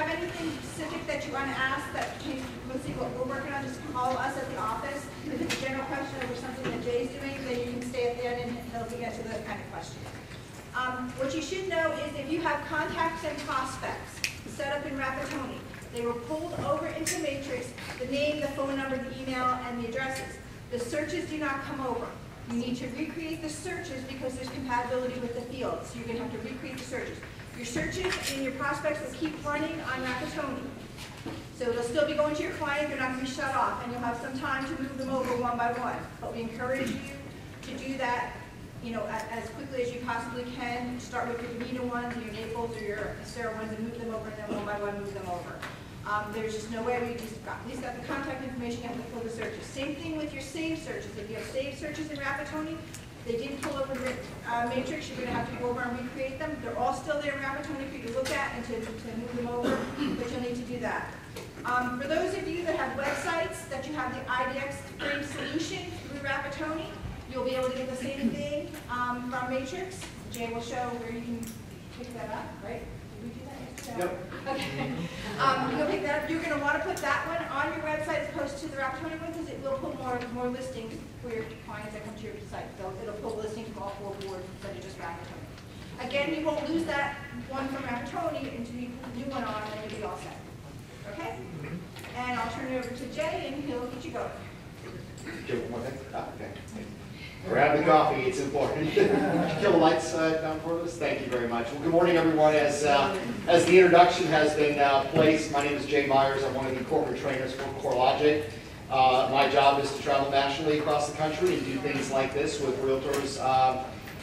have anything specific that you want to ask that pertains to publicity, what we're working on, just call us at the office. If it's a general question over something that Jay's doing, then you can stay at the end and he'll get to those kind of questions. What you should know is if you have contacts and prospects set up in Rapatoni, they were pulled over into Matrix, the name, the phone number, the email, and the addresses. The searches do not come over. You need to recreate the searches because there's compatibility with the fields. So you're going to have to recreate the searches. Your searches and your prospects will keep running on Rapatoni. So it'll still be going to your client. They're not going to be shut off. And you'll have some time to move them over one by one. But we encourage you to do that, you know, as quickly as you possibly can. Start with your Benita ones, or your Naples, or your Sarah ones, and move them over, and then one by one move them over. There's just no way we just got, at least got the contact information, you have to pull the searches. Same thing with your saved searches. If you have saved searches in Rapatoni, they didn't pull over Matrix, you're going to have to go over and recreate them. They're all still there in Rapatoni for you to look at and to move them over, but you'll need to do that. For those of you that have websites that you have the IDX frame solution through Rapatoni, you'll be able to get the same thing from Matrix. Jay will show where you can pick that up, right? Did we do that yesterday? Yep. Okay. You'll pick that up. You're going to want to put that one on your website as opposed to the Rapatoni one because it will pull more listings for your clients that come to your site. So it'll pull listings from all 4 boards instead of just Rapatoni. Again, you won't lose that one from Rapatoni until you put the new one on and you'll be all set. Okay? And I'll turn it over to Jay and he'll get you going. Jay, one more thing? Okay. Grab the coffee, it's important. Kill the lights down for us. Thank you very much. Well, good morning, everyone. As the introduction has been placed, my name is Jay Myers. I'm one of the corporate trainers for CoreLogic. My job is to travel nationally across the country and do things like this with realtors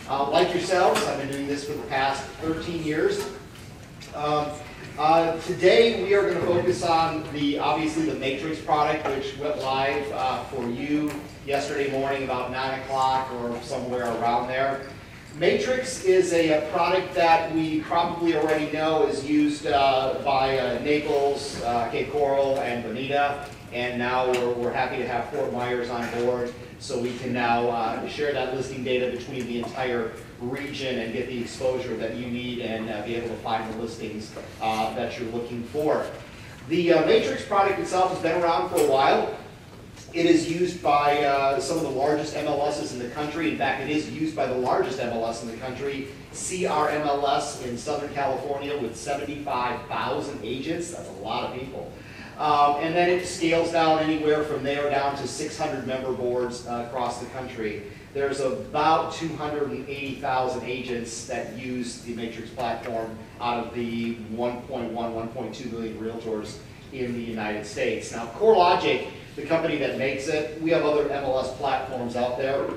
like yourselves. I've been doing this for the past 13 years. Today we are going to focus on obviously the Matrix product, which went live for you yesterday morning about 9 o'clock or somewhere around there. Matrix is a product that we probably already know is used by Naples, Cape Coral, and Bonita, and now we're happy to have Fort Myers on board, so we can now share that listing data between the entire region and get the exposure that you need and be able to find the listings that you're looking for. The Matrix product itself has been around for a while. It is used by some of the largest MLSs in the country. In fact, it is used by the largest MLS in the country, CRMLS in Southern California with 75,000 agents. That's a lot of people. And then it scales down anywhere from there down to 600 member boards across the country. There's about 280,000 agents that use the Matrix platform out of the 1.2 million realtors in the United States. Now, CoreLogic, the company that makes it, we have other MLS platforms out there.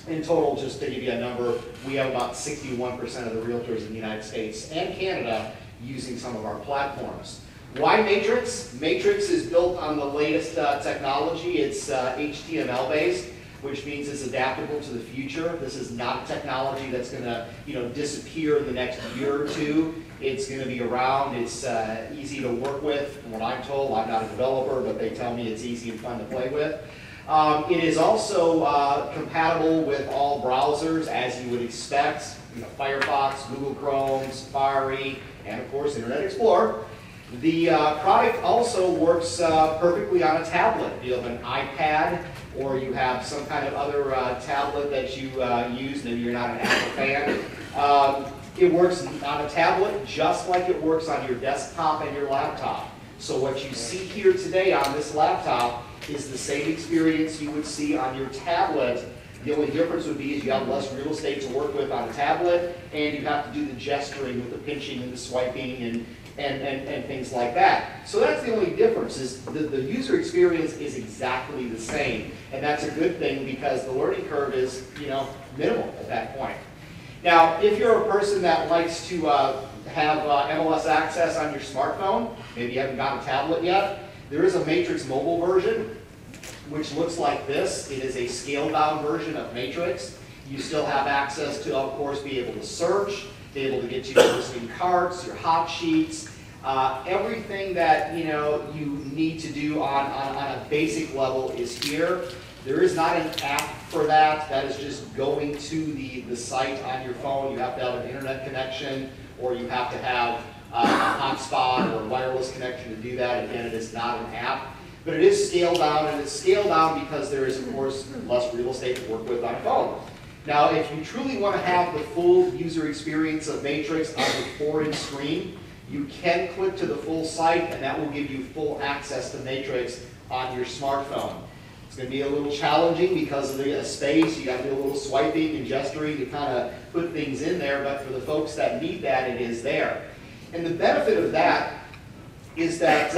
In total, just to give you a number, we have about 61% of the realtors in the United States and Canada using some of our platforms. Why Matrix? Matrix is built on the latest technology. It's HTML based, which means it's adaptable to the future. This is not technology that's going to, disappear in the next year or two. It's going to be around. It's easy to work with. From what I'm told, I'm not a developer, but they tell me it's easy and fun to play with. It is also compatible with all browsers, as you would expect. Firefox, Google Chrome, Safari, and of course Internet Explorer. The product also works perfectly on a tablet. If you have an iPad or you have some kind of other tablet that you use, maybe you're not an Apple fan, it works on a tablet just like it works on your desktop and your laptop. So what you see here today on this laptop is the same experience you would see on your tablet. The only difference would be is you have less real estate to work with on a tablet, and you have to do the gesturing with the pinching and the swiping and things like that. So that's the only difference, is the user experience is exactly the same. And that's a good thing because the learning curve is, minimal at that point. Now, if you're a person that likes to have MLS access on your smartphone, maybe you haven't got a tablet yet, there is a Matrix mobile version, which looks like this. It is a scaled-down version of Matrix. You still have access to, of course, be able to search, be able to get to your listing carts, your hot sheets, everything that you need to do on a basic level is here. There is not an app for that. That is just going to the site on your phone. You have to have an internet connection, or you have to have a hotspot or wireless connection to do that. Again, it is not an app, but it is scaled down, and it's scaled down because there is, of course, less real estate to work with on a phone. Now, if you truly want to have the full user experience of Matrix on the 4-inch screen, you can click to the full site, and that will give you full access to Matrix on your smartphone. It's going to be a little challenging because of the space. You got to do a little swiping and gesturing to kind of put things in there, but for the folks that need that, it is there. And the benefit of that is that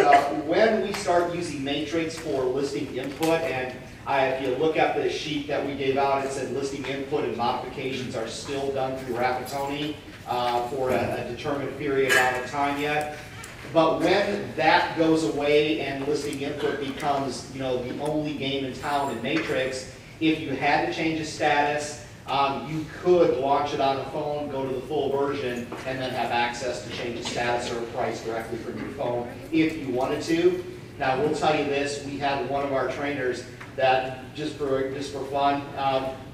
when we start using Matrix for listing input, and if you look at the sheet that we gave out, it said listing input and modifications are still done through Rapatoni for a determined period amount of time yet. But when that goes away and listing input becomes, the only game in town in Matrix, if you had to change a status, you could launch it on the phone, go to the full version, and then have access to change the status or price directly from your phone if you wanted to. Now, we'll tell you this: we had one of our trainers that just for fun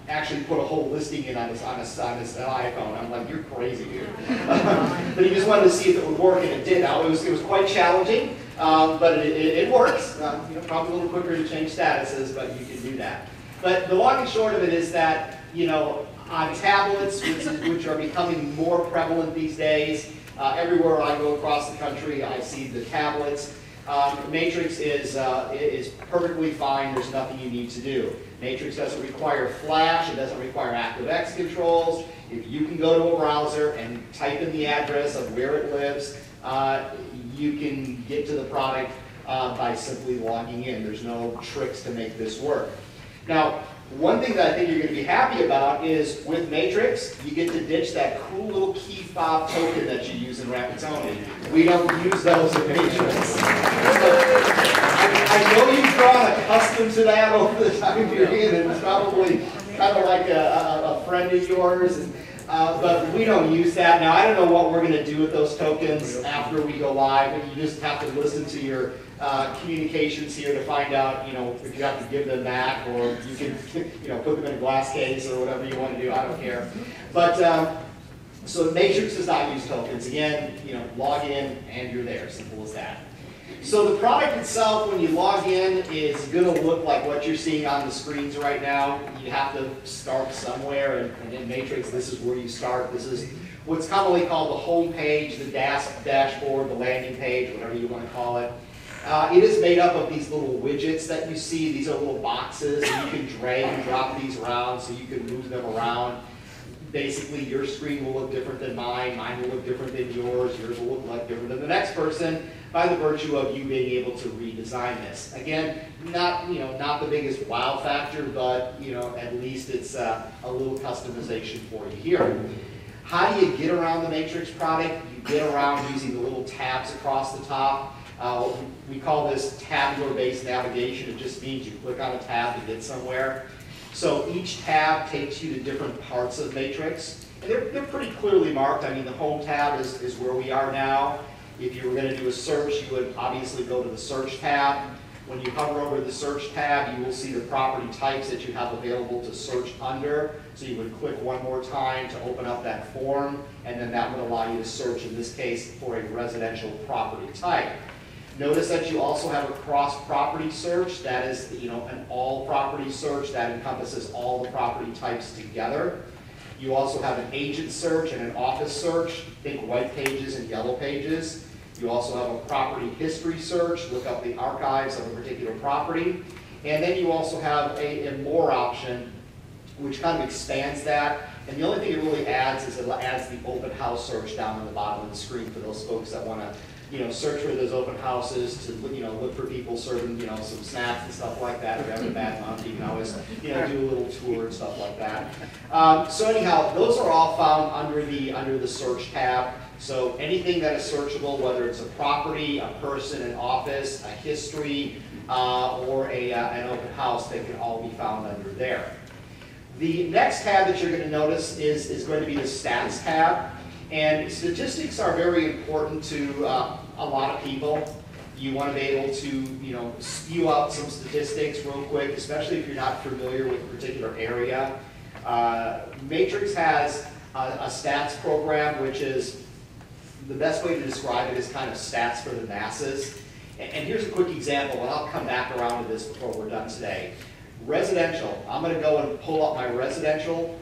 actually put a whole listing in on his iPhone. I'm like, you're crazy, dude. But he just wanted to see if it would work, and it did. Now, it was quite challenging, but it works. Probably a little quicker to change statuses, but you can do that. But the long and short of it is that, on tablets, which are becoming more prevalent these days, everywhere I go across the country, I see the tablets. Matrix is perfectly fine. There's nothing you need to do. Matrix doesn't require Flash. It doesn't require ActiveX controls. If you can go to a browser and type in the address of where it lives, you can get to the product by simply logging in. There's no tricks to make this work. Now, one thing that I think you're going to be happy about is with Matrix, you get to ditch that cool little key fob token that you use in Rapatoni. We don't use those in Matrix. I know you've grown accustomed to that over the time period, and it's probably kind of like a friend of yours, but we don't use that. Now, I don't know what we're going to do with those tokens after we go live, but you just have to listen to your communications here to find out, if you have to give them back, or you can, put them in a glass case or whatever you want to do. I don't care. But so Matrix does not use tokens. Again, log in and you're there. Simple as that. So the product itself, when you log in, is going to look like what you're seeing on the screens right now. You have to start somewhere, and in Matrix, this is where you start. This is what's commonly called the home page, the dashboard, the landing page, whatever you want to call it. It is made up of these little widgets that you see. These are little boxes, and you can drag and drop these around so you can move them around. Basically, your screen will look different than mine. Mine will look different than yours. Yours will look like different than the next person by the virtue of you being able to redesign this. Again, not the biggest wow factor, but at least it's a little customization for you here. How do you get around the Matrix product? You get around using the little tabs across the top. We call this tabular-based navigation. It just means you click on a tab to get somewhere. So each tab takes you to different parts of Matrix. And they're pretty clearly marked. I mean, the home tab is where we are now. If you were going to do a search, you would obviously go to the search tab. When you hover over the search tab, you will see the property types that you have available to search under. So you would click one more time to open up that form, and then that would allow you to search, in this case, for a residential property type. Notice that you also have a cross-property search. That is, an all-property search that encompasses all the property types together. You also have an agent search and an office search. Think white pages and yellow pages. You also have a property history search. Look up the archives of a particular property. And then you also have a more option, which kind of expands that. And the only thing it really adds is it adds the open house search down on the bottom of the screen for those folks that want to search for those open houses, to look for people serving some snacks and stuff like that. If you're having a bad month, you can always do a little tour and stuff like that. So anyhow, those are all found under the search tab. So anything that is searchable, whether it's a property, a person, an office, a history, or an open house, they can all be found under there. The next tab that you're going to notice is going to be the stats tab. And statistics are very important to a lot of people. You want to be able to, spew out some statistics real quick, especially if you're not familiar with a particular area. Matrix has a stats program, which is the best way to describe it is kind of stats for the masses. And here's a quick example, and I'll come back around to this before we're done today. Residential, I'm going to go and pull up my residential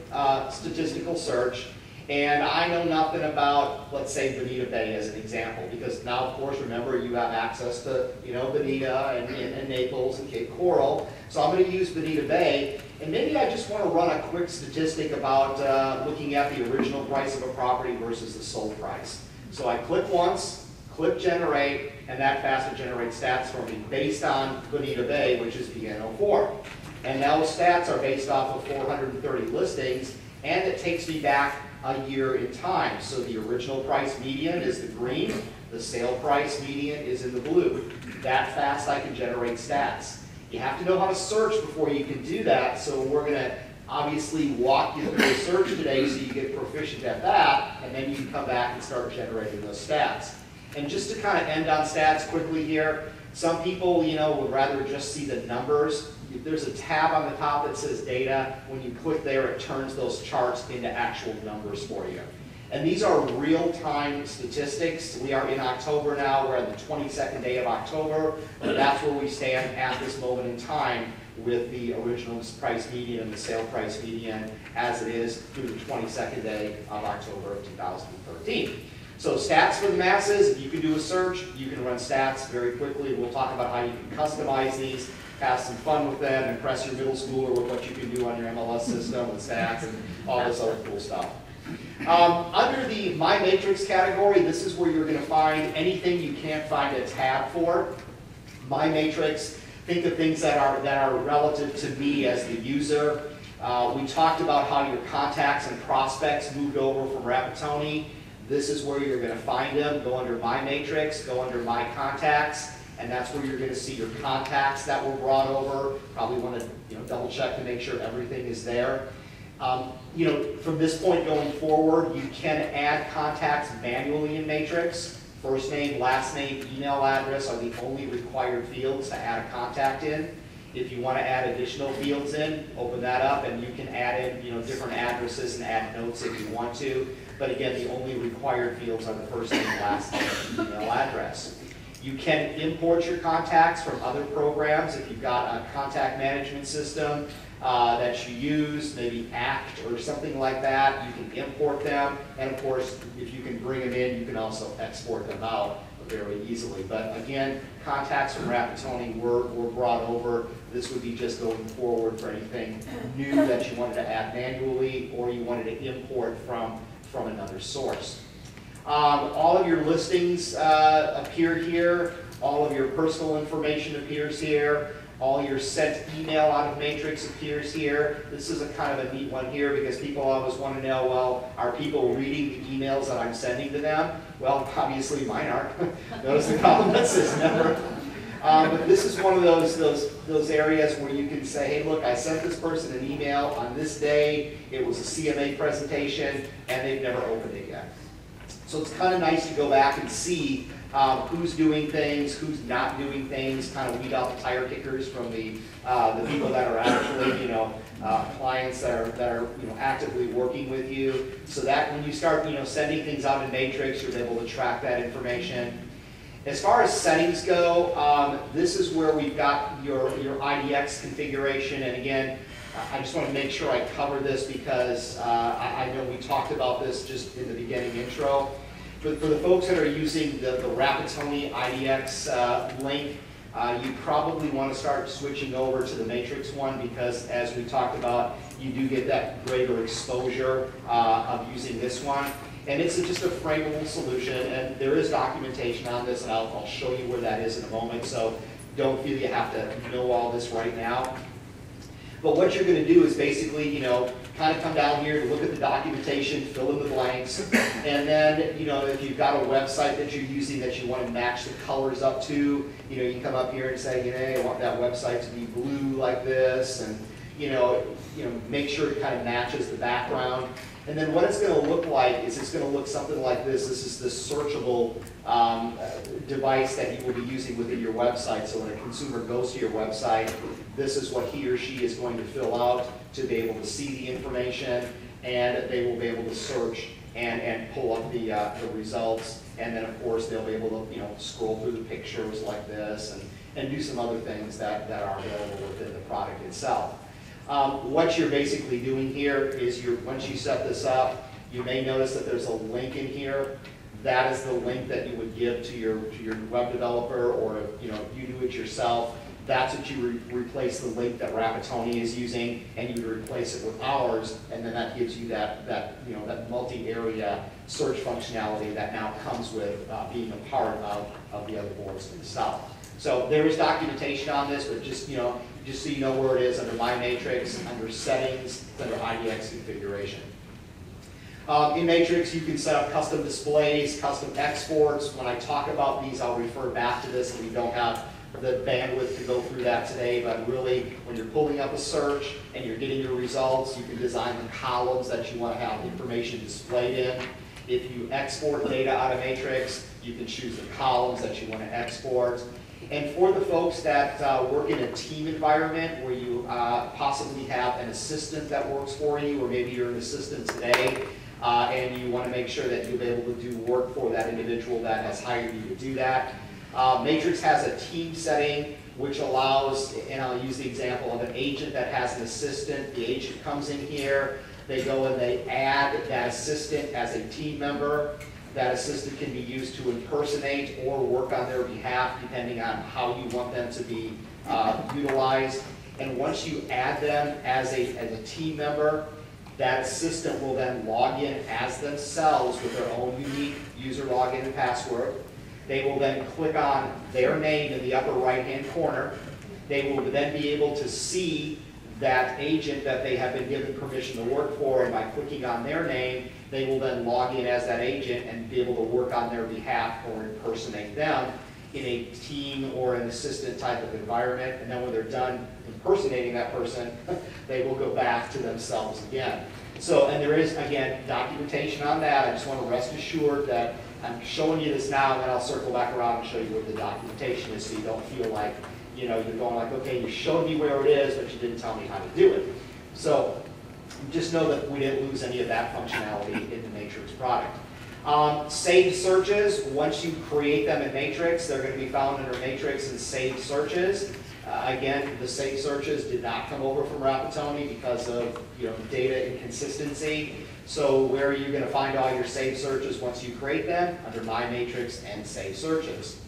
statistical search, and I know nothing about, let's say, Bonita Bay as an example, because now, of course, remember, you have access to, Bonita and Naples and Cape Coral. So I'm going to use Bonita Bay, and maybe I just want to run a quick statistic about looking at the original price of a property versus the sold price. So I click once, click generate, and that fast will generate stats for me based on Bonita Bay, which is BN04. And those stats are based off of 430 listings, and it takes me back a year in time. So the original price median is the green, the sale price median is in the blue. That fast I can generate stats. You have to know how to search before you can do that, so we're going to obviously walk you through the search today so you get proficient at that, and then you can come back and start generating those stats. And just to kind of end on stats quickly here, some people, would rather just see the numbers. There's a tab on the top that says data. When you click there, it turns those charts into actual numbers for you. And these are real-time statistics. We are in October now. We're on the 22nd day of October. That's where we stand at this moment in time with the original price median and the sale price median as it is through the 22nd day of October of 2013. So stats for the masses, you can do a search, you can run stats very quickly. We'll talk about how you can customize these, have some fun with them, impress your middle schooler with what you can do on your MLS system with stats and all this other cool stuff. Under the My Matrix category, this is where you're going to find anything you can't find a tab for. My Matrix, think of things that are relative to me as the user. We talked about how your contacts and prospects moved over from Rapatoni. This is where you're going to find them. Go under My Matrix, go under My Contacts, and that's where you're going to see your contacts that were brought over. Probably want to double check to make sure everything is there. From this point going forward, you can add contacts manually in Matrix. First name, last name, email address are the only required fields to add a contact in. If you want to add additional fields in, open that up, and you can add in different addresses and add notes if you want to. But again, the only required fields are the first name, last name, and email address. You can import your contacts from other programs. If you've got a contact management system that you use, maybe ACT or something like that, you can import them. And of course, if you can bring them in, you can also export them out very easily. But again, contacts from Rapatoni were brought over. This would be just going forward for anything new that you wanted to add manually or you wanted to import from another source. All of your listings appear here. All of your personal information appears here. All your sent email out of Matrix appears here. This is a kind of a neat one here because people always want to know, well, are people reading the emails that I'm sending to them? Well, obviously mine aren't. Notice the column that says never. But this is one of those areas where you can say, hey, look, I sent this person an email on this day. It was a CMA presentation, and they've never opened it yet. So it's kind of nice to go back and see who's doing things, who's not doing things, kind of weed out the tire kickers from the people that are actually, clients that are actively working with you, so that when you start, sending things out in Matrix, you're able to track that information. As far as settings go, this is where we've got your IDX configuration, and again, I just want to make sure I cover this because I know we talked about this just in the beginning intro. But for the folks that are using the Rapatoni IDX link, you probably want to start switching over to the Matrix one because, as we talked about, you do get that greater exposure of using this one. And it's just a frameable solution, and there is documentation on this, and I'll show you where that is in a moment, so don't feel you have to know all this right now. But what you're going to do is basically, kind of come down here to look at the documentation, fill in the blanks, and then, if you've got a website that you're using that you want to match the colors up to, you can come up here and say, hey, I want that website to be blue like this, and, make sure it kind of matches the background. And then what it's going to look like is it's going to look something like this. This is the searchable device that you will be using within your website. So when a consumer goes to your website, this is what he or she is going to fill out to be able to see the information, and they will be able to search and pull up the results And then, of course, they'll be able to, scroll through the pictures like this and do some other things that are available within the product itself. What you're basically doing here is once you set this up, you may notice that there's a link in here. That is the link that you would give to your web developer, or if you do it yourself. That's what you replace the link that Rapatoni is using, and you would replace it with ours, and then that gives you that multi-area search functionality that now comes with being a part of the other boards themselves. So there is documentation on this, but just so you know where it is under My Matrix, under Settings, it's under IDX Configuration. In Matrix, you can set up custom displays, custom exports. When I talk about these, I'll refer back to this, and we don't have the bandwidth to go through that today, but really, when you're pulling up a search and you're getting your results, you can design the columns that you want to have information displayed in. If you export data out of Matrix, you can choose the columns that you want to export. And for the folks that work in a team environment where you possibly have an assistant that works for you, or maybe you're an assistant today, and you want to make sure that you'll be able to do work for that individual that has hired you to do that. Matrix has a team setting which allows, and I'll use the example of an agent that has an assistant. The agent comes in here, they go and they add that assistant as a team member. That assistant can be used to impersonate or work on their behalf depending on how you want them to be utilized. And once you add them as a team member, that assistant will then log in as themselves with their own unique user login and password. They will then click on their name in the upper right-hand corner. They will then be able to see that agent that they have been given permission to work for, and by clicking on their name, they will then log in as that agent and be able to work on their behalf or impersonate them in a team or an assistant type of environment. And then when they're done impersonating that person, they will go back to themselves again. So, and there is, again, documentation on that. I just want to rest assured that I'm showing you this now, and then I'll circle back around and show you what the documentation is, so you don't feel like, you're going like, okay, you showed me where it is, but you didn't tell me how to do it. So just know that we didn't lose any of that functionality in the Matrix product. Saved searches, once you create them in Matrix, they're going to be found under Matrix and saved searches. Again, the saved searches did not come over from Rapatoni because of data inconsistency. So where are you going to find all your saved searches once you create them? Under My Matrix and Saved Searches.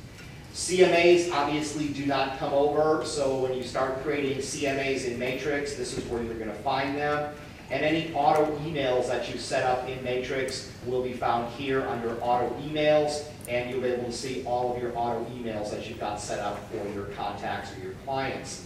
CMAs obviously do not come over, so when you start creating CMAs in Matrix, this is where you're going to find them. And any auto emails that you set up in Matrix will be found here under auto emails, and you'll be able to see all of your auto emails that you've got set up for your contacts or your clients.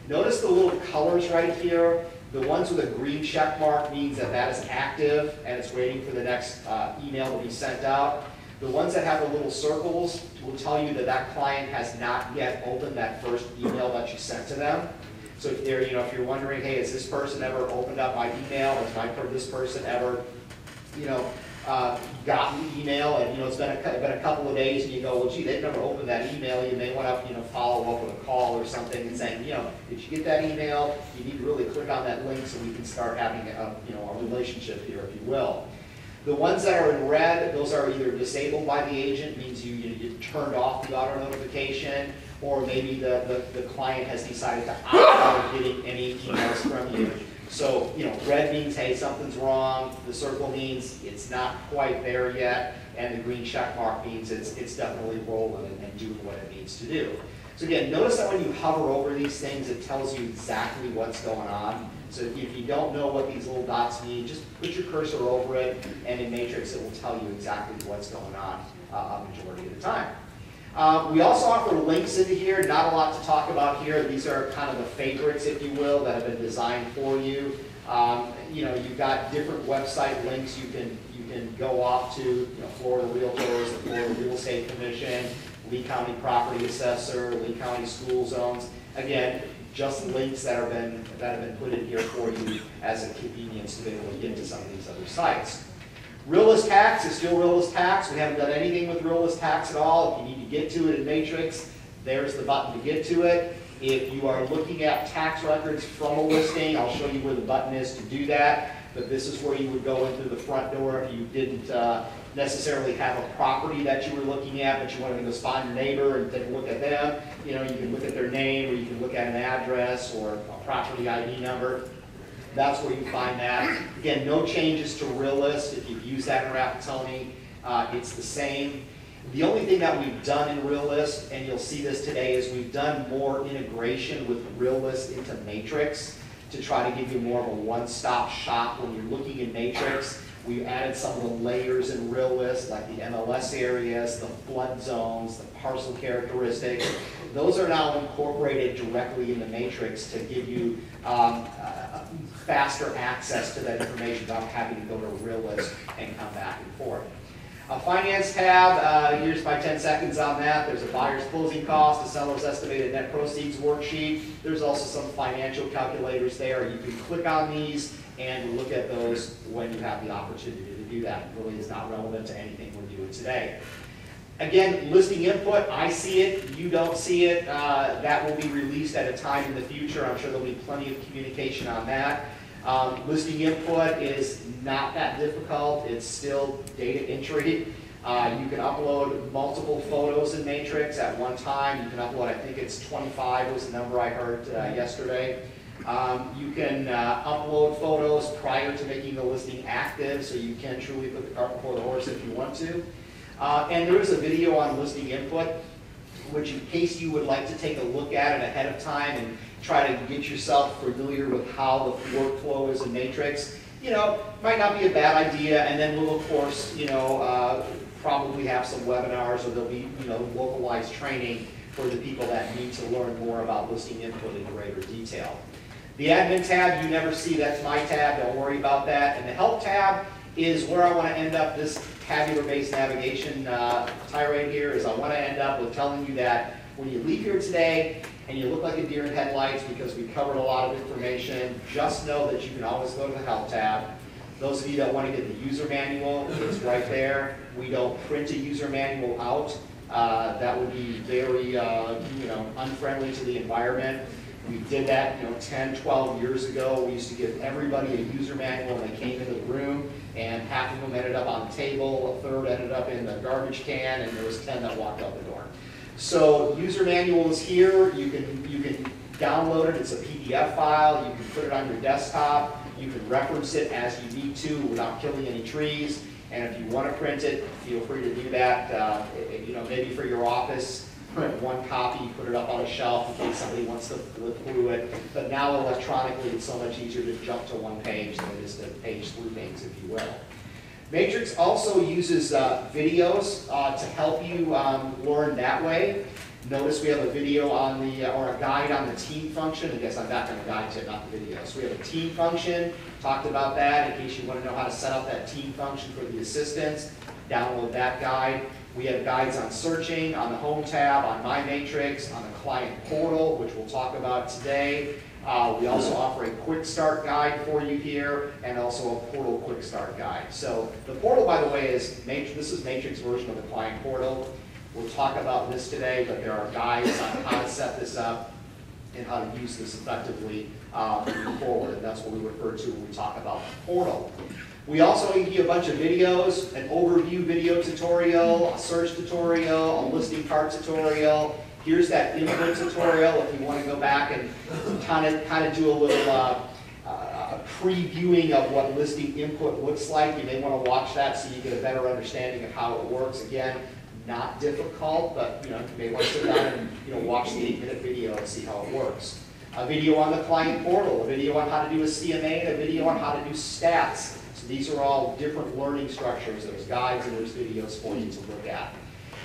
Notice the little colors right here. The ones with a green check mark means that that is active and it's waiting for the next email to be sent out. The ones that have the little circles will tell you that that client has not yet opened that first email that you sent to them. So if they're, if you're wondering, hey, has this person ever opened up my email? Has this person ever, gotten the email? And it's been a couple of days, and you go, well, gee, they've never opened that email. You may want to, follow up with a call or something and saying, did you get that email? You need to really click on that link so we can start having a relationship here, if you will. The ones that are in red, those are either disabled by the agent, means you turned off the auto notification, or maybe the client has decided to opt out of getting any emails from you. So, red means, hey, something's wrong. The circle means it's not quite there yet. And the green check mark means it's definitely rolling and doing what it needs to do. So again, notice that when you hover over these things, it tells you exactly what's going on. So if you don't know what these little dots mean, just put your cursor over it, and in Matrix it will tell you exactly what's going on a majority of the time. We also offer links into here. Not a lot to talk about here. These are kind of the favorites, if you will, that have been designed for you. You've got different website links you can go off to. Florida Realtors, the Florida Real Estate Commission, Lee County Property Assessor, Lee County School Zones. Again, just links that have been put in here for you as a convenience to be able to get to some of these other sites. Realist Tax is still Realist Tax. We haven't done anything with Realist Tax at all. If you need to get to it in Matrix, there's the button to get to it. If you are looking at tax records from a listing, I'll show you where the button is to do that. But this is where you would go in through the front door if you didn't necessarily have a property that you were looking at, but you wanted to go find your neighbor and take a look at them, you know, you can look at their name, or you can look at an address or a property ID number. That's where you find that. Again, no changes to Realist. If you've used that in Rapatoni, it's the same. The only thing that we've done in Realist, and you'll see this today, is we've done more integration with Realist into Matrix to try to give you more of a one-stop shop when you're looking in Matrix. We added some of the layers in Realist, like the MLS areas, the flood zones, the parcel characteristics. Those are now incorporated directly into Matrix to give you faster access to that information without having to go to Realist and come back and forth. A finance tab, here's my 10 seconds on that. There's a buyer's closing cost, a seller's estimated net proceeds worksheet. There's also some financial calculators there. You can click on these and look at those when you have the opportunity to do that. It really is not relevant to anything we're doing today. Again, listing input, I see it, you don't see it. That will be released at a time in the future. I'm sure there'll be plenty of communication on that. Listing input is not that difficult. It's still data entry. You can upload multiple photos in Matrix at one time. You can upload, I think it's 25 was the number I heard yesterday. You can upload photos prior to making the listing active, so you can truly put the cart before the horse if you want to. And there is a video on listing input, which in case you would like to take a look at it ahead of time and try to get yourself familiar with how the workflow is in Matrix, you know, might not be a bad idea. And then we'll, of course, you know, probably have some webinars, or there'll be, you know, localized training for the people that need to learn more about listing input in greater detail. The admin tab, you never see, that's my tab, don't worry about that. And the help tab is where I want to end up this tabular-based navigation tirade here, is I want to end up with telling you that when you leave here today and you look like a deer in headlights because we covered a lot of information, just know that you can always go to the help tab. Those of you that want to get the user manual, it's right there. We don't print a user manual out. That would be very you know, unfriendly to the environment. We did that, you know, 10, 12 years ago. We used to give everybody a user manual when they came into the room, and half of them ended up on the table, a third ended up in the garbage can, and there was 10 that walked out the door. So user manual is here. You can download it. It's a PDF file. You can put it on your desktop. You can reference it as you need to without killing any trees. And if you want to print it, feel free to do that. You know, maybe for your office, print one copy, put it up on a shelf in case somebody wants to flip through it. But now electronically, it's so much easier to jump to one page than it is to page through things, if you will. Matrix also uses videos to help you learn that way. Notice we have a video on the, or a guide on the team function. I guess I'm back on the guide tip, not the video. So we have a team function, talked about that in case you want to know how to set up that team function for the assistants. Download that guide. We have guides on searching, on the Home tab, on My Matrix, on the Client Portal, which we'll talk about today. We also offer a Quick Start guide for you here, and also a Portal Quick Start guide. So the portal, by the way, is this is Matrix version of the Client Portal. We'll talk about this today, but there are guides on how to set this up and how to use this effectively moving forward, and that's what we refer to when we talk about the portal. We also give you a bunch of videos, an overview video tutorial, a search tutorial, a listing cart tutorial. Here's that input tutorial if you want to go back and kind of do a little previewing of what listing input looks like. You may want to watch that so you get a better understanding of how it works. Again, not difficult, but you know, you may want to sit down and watch the 8-minute video and see how it works. A video on the client portal, a video on how to do a CMA, and a video on how to do stats. So these are all different learning structures. There's guides and there's videos for you to look at.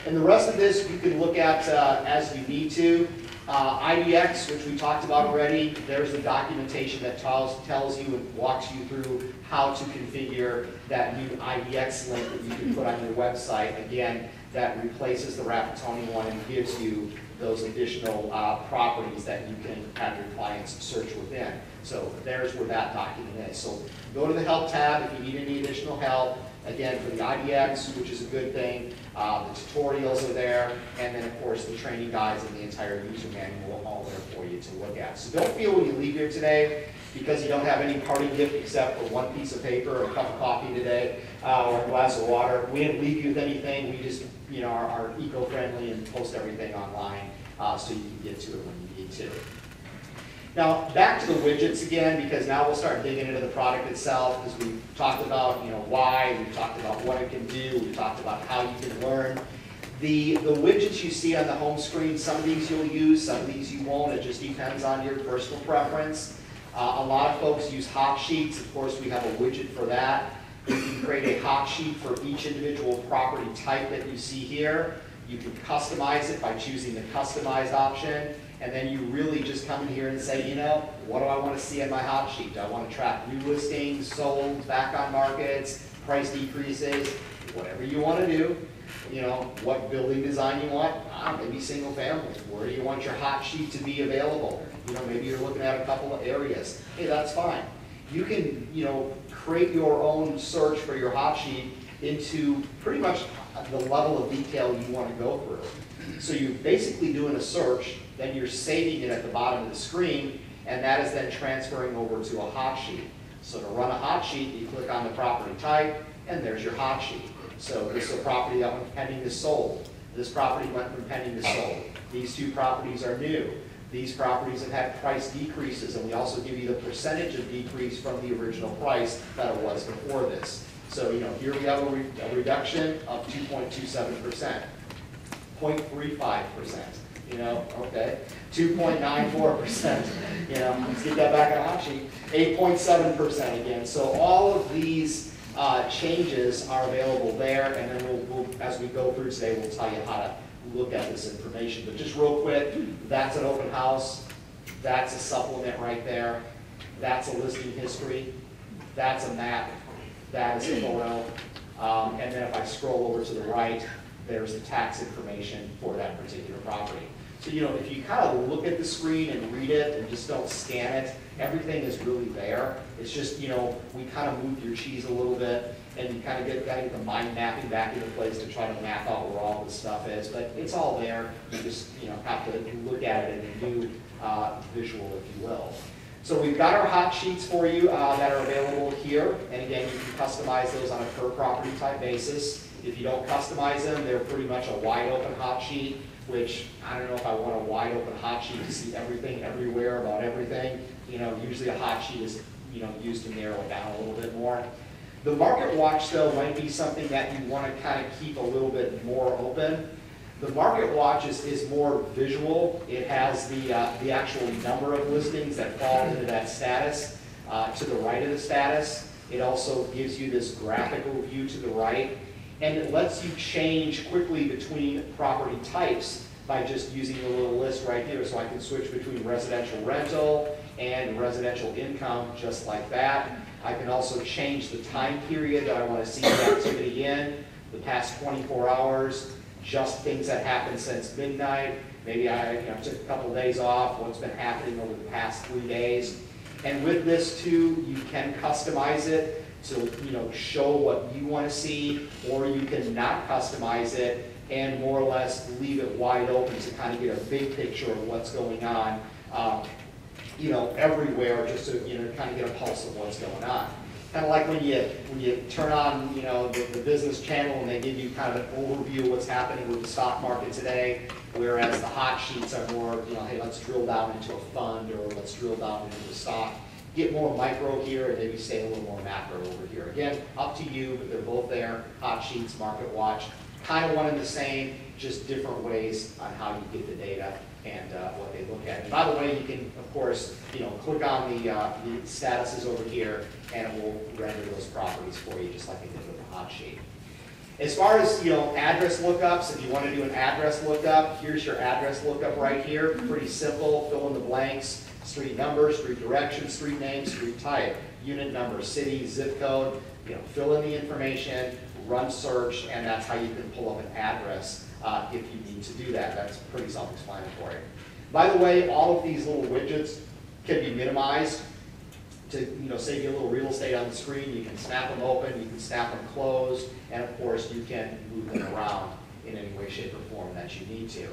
And the rest of this you can look at as you need to. IDX, which we talked about already, there's the documentation that tells you and walks you through how to configure that new IDX link that you can put on your website. Again, that replaces the Rapatoni one and gives you those additional properties that you can have your clients search within. So there's where that document is. So go to the Help tab if you need any additional help. again, for the IDX, which is a good thing. The tutorials are there, and then of course the training guides and the entire user manual all there for you to look at. So don't feel when you leave here today, because you don't have any party gift except for one piece of paper or a cup of coffee today, or a glass of water. We didn't leave you with anything. We just, are eco-friendly and post everything online so you can get to it when you need to. Now, back to the widgets again, because now we'll start digging into the product itself, because we've talked about, why, we've talked about what it can do, we've talked about how you can learn. The widgets you see on the home screen, some of these you'll use, some of these you won't. It just depends on your personal preference. A lot of folks use hot sheets. Of course, we have a widget for that. You can create a hot sheet for each individual property type that you see here. You can customize it by choosing the customized option. And then you really just come in here and say, what do I want to see on my hot sheet? Do I want to track new listings, sold, back on markets, price decreases, whatever you want to do. What building design you want, maybe single family. Where do you want your hot sheet to be available? Maybe you're looking at a couple of areas. Hey, that's fine. You can, create your own search for your hot sheet into pretty much the level of detail you want to go through. So you're basically doing a search, then you're saving it at the bottom of the screen, and that is then transferring over to a hot sheet. So to run a hot sheet, you click on the property type, and there's your hot sheet. So this is a property that went pending to sold. This property went from pending to sold. These two properties are new. These properties have had price decreases, and we also give you the percentage of decrease from the original price that it was before this. So, here we have a reduction of 2.27%, 0.35%, okay, 2.94%, let's get that back on a hot sheet, 8.7% again. So all of these changes are available there, and then we'll, as we go through today, we'll tell you how to look at this information. But just real quick, that's an open house, that's a supplement right there, that's a listing history, that's a map, that is a photo, and then if I scroll over to the right, there's the tax information for that particular property. So, if you kind of look at the screen and read it and just don't scan it, everything is really there. It's just, we kind of move your cheese a little bit, and you kind of get the mind mapping back into place to try to map out where all this stuff is. But it's all there. You just, have to look at it in a new visual, if you will. So we've got our hot sheets for you that are available here. And again, you can customize those on a per property type basis. If you don't customize them, they're pretty much a wide open hot sheet, which I don't know if I want a wide open hot sheet to see everything everywhere about everything. Usually a hot sheet is, used to narrow it down a little bit more. The market watch, though, might be something that you want to kind of keep a little bit more open. The market watch is more visual. It has the actual number of listings that fall into that status to the right of the status. It also gives you this graphical view to the right. And it lets you change quickly between property types by just using the little list right here. So I can switch between residential rental and residential income just like that. I can also change the time period that I want to see the activity in, the past 24 hours, just things that happened since midnight. Maybe I took a couple days off, what's been happening over the past 3 days. And with this too, you can customize it to show what you want to see, or you can not customize it and more or less leave it wide open to kind of get a big picture of what's going on, everywhere, just to kind of get a pulse of what's going on. Kind of like when you turn on the business channel and they give you kind of an overview of what's happening with the stock market today, whereas the hot sheets are more hey, let's drill down into a fund, or let's drill down into the stock. Get more micro here and maybe stay a little more macro over here. Again, up to you, but they're both there. Hot sheets, market watch, kind of one and the same, just different ways on how you get the data and what they look at. And by the way, you can, of course, click on the statuses over here, and it will render those properties for you, just like it did with the hot sheet. As far as address lookups, if you want to do an address lookup, here's your address lookup right here. Pretty simple. Fill in the blanks. Street number, street direction, street name, street type, unit number, city, zip code. Fill in the information, run search, and that's how you can pull up an address if you need to do that. That's pretty self-explanatory. By the way, all of these little widgets can be minimized. to save you a little real estate on the screen, you can snap them open, you can snap them closed, and of course you can move them around in any way, shape, or form that you need to.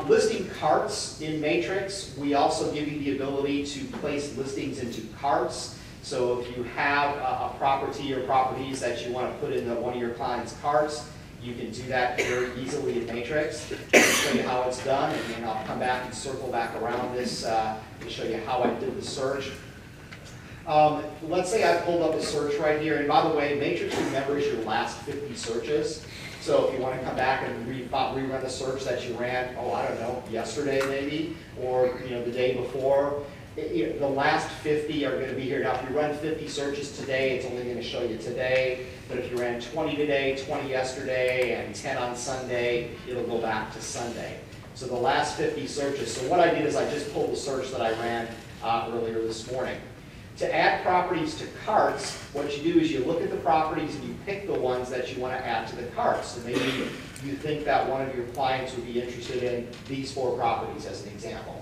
Listing carts in Matrix, we also give you the ability to place listings into carts. So if you have a property or properties that you want to put into one of your clients' carts, you can do that very easily in Matrix. I'll show you how it's done, and then I'll come back and circle back around this to show you how I did the search. Let's say I pulled up a search right here, and by the way, Matrix remembers your last 50 searches. So if you want to come back and rerun the search that you ran, I don't know, yesterday maybe, or the day before, the last 50 are going to be here. Now, if you run 50 searches today, it's only going to show you today. But if you ran 20 today, 20 yesterday, and 10 on Sunday, it'll go back to Sunday. So the last 50 searches. So what I did is I just pulled the search that I ran earlier this morning. To add properties to carts, what you do is you look at the properties and you pick the ones that you want to add to the carts. So maybe you think that one of your clients would be interested in these 4 properties as an example.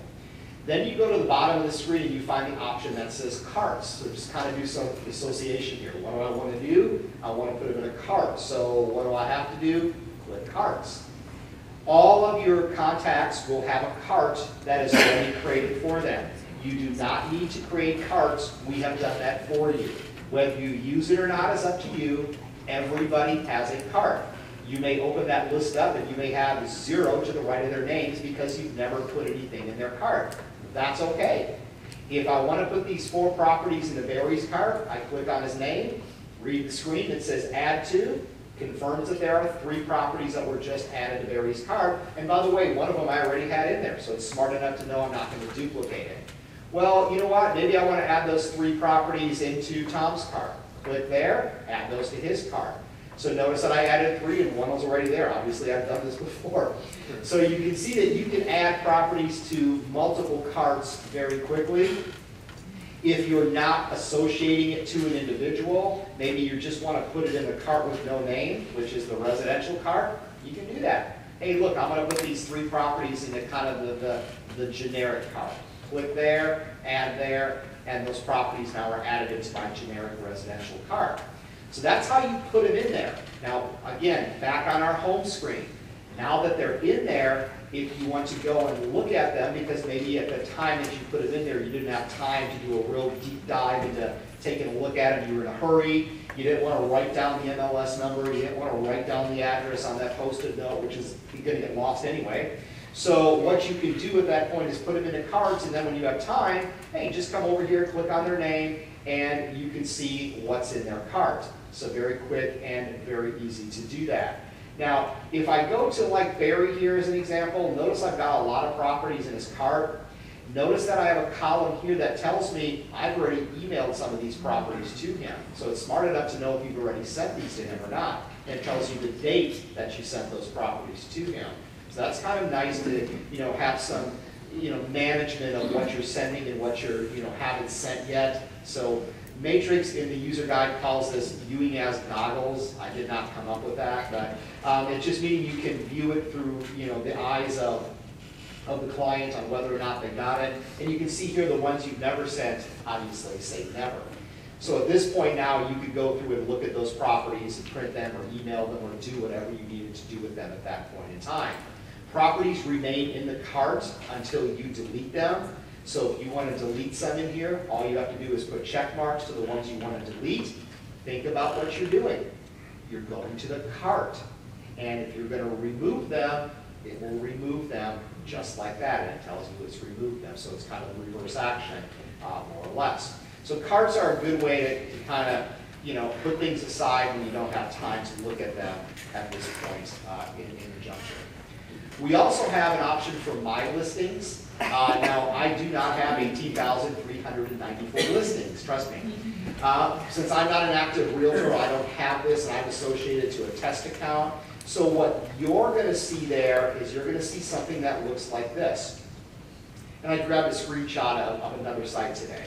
Then you go to the bottom of the screen and you find the option that says carts. So just kind of do some association here. What do I want to do? I want to put them in a cart. So what do I have to do? Click carts. All of your contacts will have a cart that is already created for them. You do not need to create carts. We have done that for you. Whether you use it or not is up to you. Everybody has a cart. You may open that list up and you may have 0 to the right of their names because you've never put anything in their cart. That's okay. If I want to put these 4 properties in Barry's cart, I click on his name, read the screen that says add to, confirms that there are 3 properties that were just added to Barry's cart. And by the way, one of them I already had in there, so it's smart enough to know I'm not going to duplicate it. Well, you know what? Maybe I want to add those 3 properties into Tom's cart. Click there, add those to his cart. So notice that I added 3 and one was already there. Obviously, I've done this before. So you can see that you can add properties to multiple carts very quickly. If you're not associating it to an individual, maybe you just want to put it in a cart with no name, which is the residential cart, you can do that. Hey, look, I'm going to put these 3 properties into kind of the generic cart. Click there, add there, and those properties now are added into my generic residential cart. So that's how you put them in there. Now, again, back on our home screen. Now that they're in there, if you want to go and look at them, because maybe at the time that you put them in there, you didn't have time to do a real deep dive into taking a look at them, you were in a hurry, you didn't want to write down the MLS number, you didn't want to write down the address on that post-it note, which is going to get lost anyway. So what you can do at that point is put them into carts, and then when you have time, hey, just come over here, click on their name, and you can see what's in their cart. So very quick and very easy to do that. Now, if I go to like Barry here as an example, notice I've got a lot of properties in his cart. Notice that I have a column here that tells me I've already emailed some of these properties to him. So it's smart enough to know if you've already sent these to him or not. And it tells you the date that you sent those properties to him. So that's kind of nice to have some management of what you're sending and what you haven't sent yet. So Matrix in the user guide calls this viewing as goggles. I did not come up with that, but it's just meaning you can view it through the eyes of the client on whether or not they got it. And you can see here the ones you've never sent, obviously say never. So at this point now, you could go through and look at those properties and print them or email them or do whatever you needed to do with them at that point in time. Properties remain in the cart until you delete them. So if you want to delete some in here, all you have to do is put check marks to the ones you want to delete. Think about what you're doing. You're going to the cart. And if you're going to remove them, it will remove them just like that. And it tells you it's removed them. So it's kind of a reverse action, more or less. So carts are a good way to kind of put things aside when you don't have time to look at them at this point in the juncture. We also have an option for My Listings. Now, I do not have 18,394 listings, trust me. Since I'm not an active realtor, I don't have this, and I'm associated to a test account. So what you're going to see there is you're going to see something that looks like this. And I grabbed a screenshot of another site today.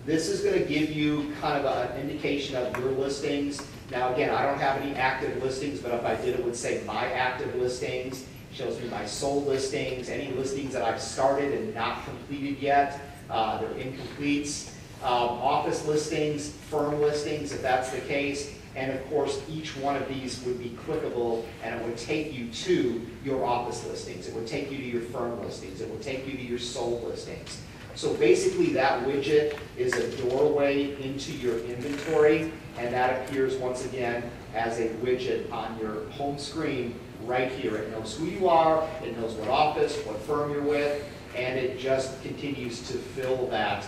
This is going to give you kind of an indication of your listings. Now, again, I don't have any active listings, but if I did, it would say My Active Listings. Shows me my sold listings, any listings that I've started and not completed yet. They're incompletes. office listings, firm listings, if that's the case. And of course, each one of these would be clickable, and it would take you to your office listings. It would take you to your firm listings. It would take you to your sold listings. So basically, that widget is a doorway into your inventory, and that appears once again as a widget on your home screen right here. It knows who you are, it knows what office, what firm you're with, and it just continues to fill that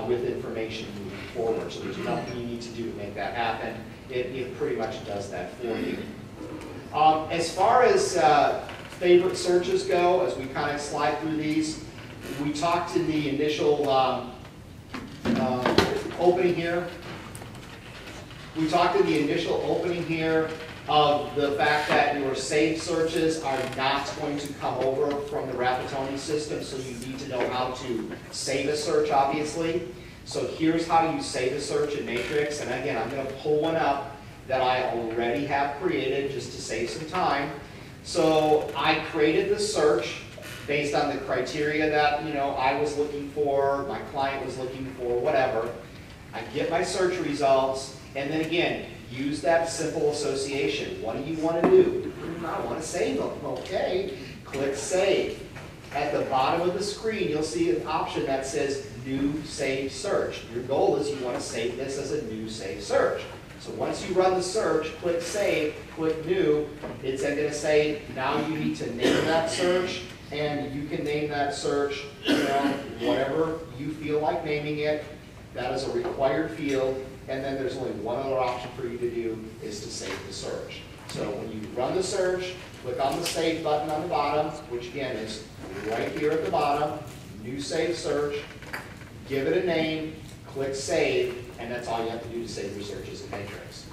with information moving forward. So there's nothing you need to do to make that happen. It pretty much does that for you. As far as favorite searches go, as we kind of slide through these, we talked in the initial opening here. We talked in the initial opening here of the fact that your saved searches are not going to come over from the Rapatoni system, so you need to know how to save a search, obviously. So here's how you save a search in Matrix, and again, I'm going to pull one up that I already have created just to save some time. So I created the search based on the criteria that I was looking for, my client was looking for, whatever. I get my search results, and then again, use that simple association. What do you want to do? I want to save them. Okay, click Save. At the bottom of the screen, you'll see an option that says New Save Search. Your goal is you want to save this as a new save search. So once you run the search, click Save, click New, it's going to say now you need to name that search, and you can name that search whatever you feel like naming it. That is a required field. And then there's only one other option for you to do is to save the search. So when you run the search, click on the Save button on the bottom, which again is right here at the bottom, New Save Search, give it a name, click Save, and that's all you have to do to save your searches in Matrix.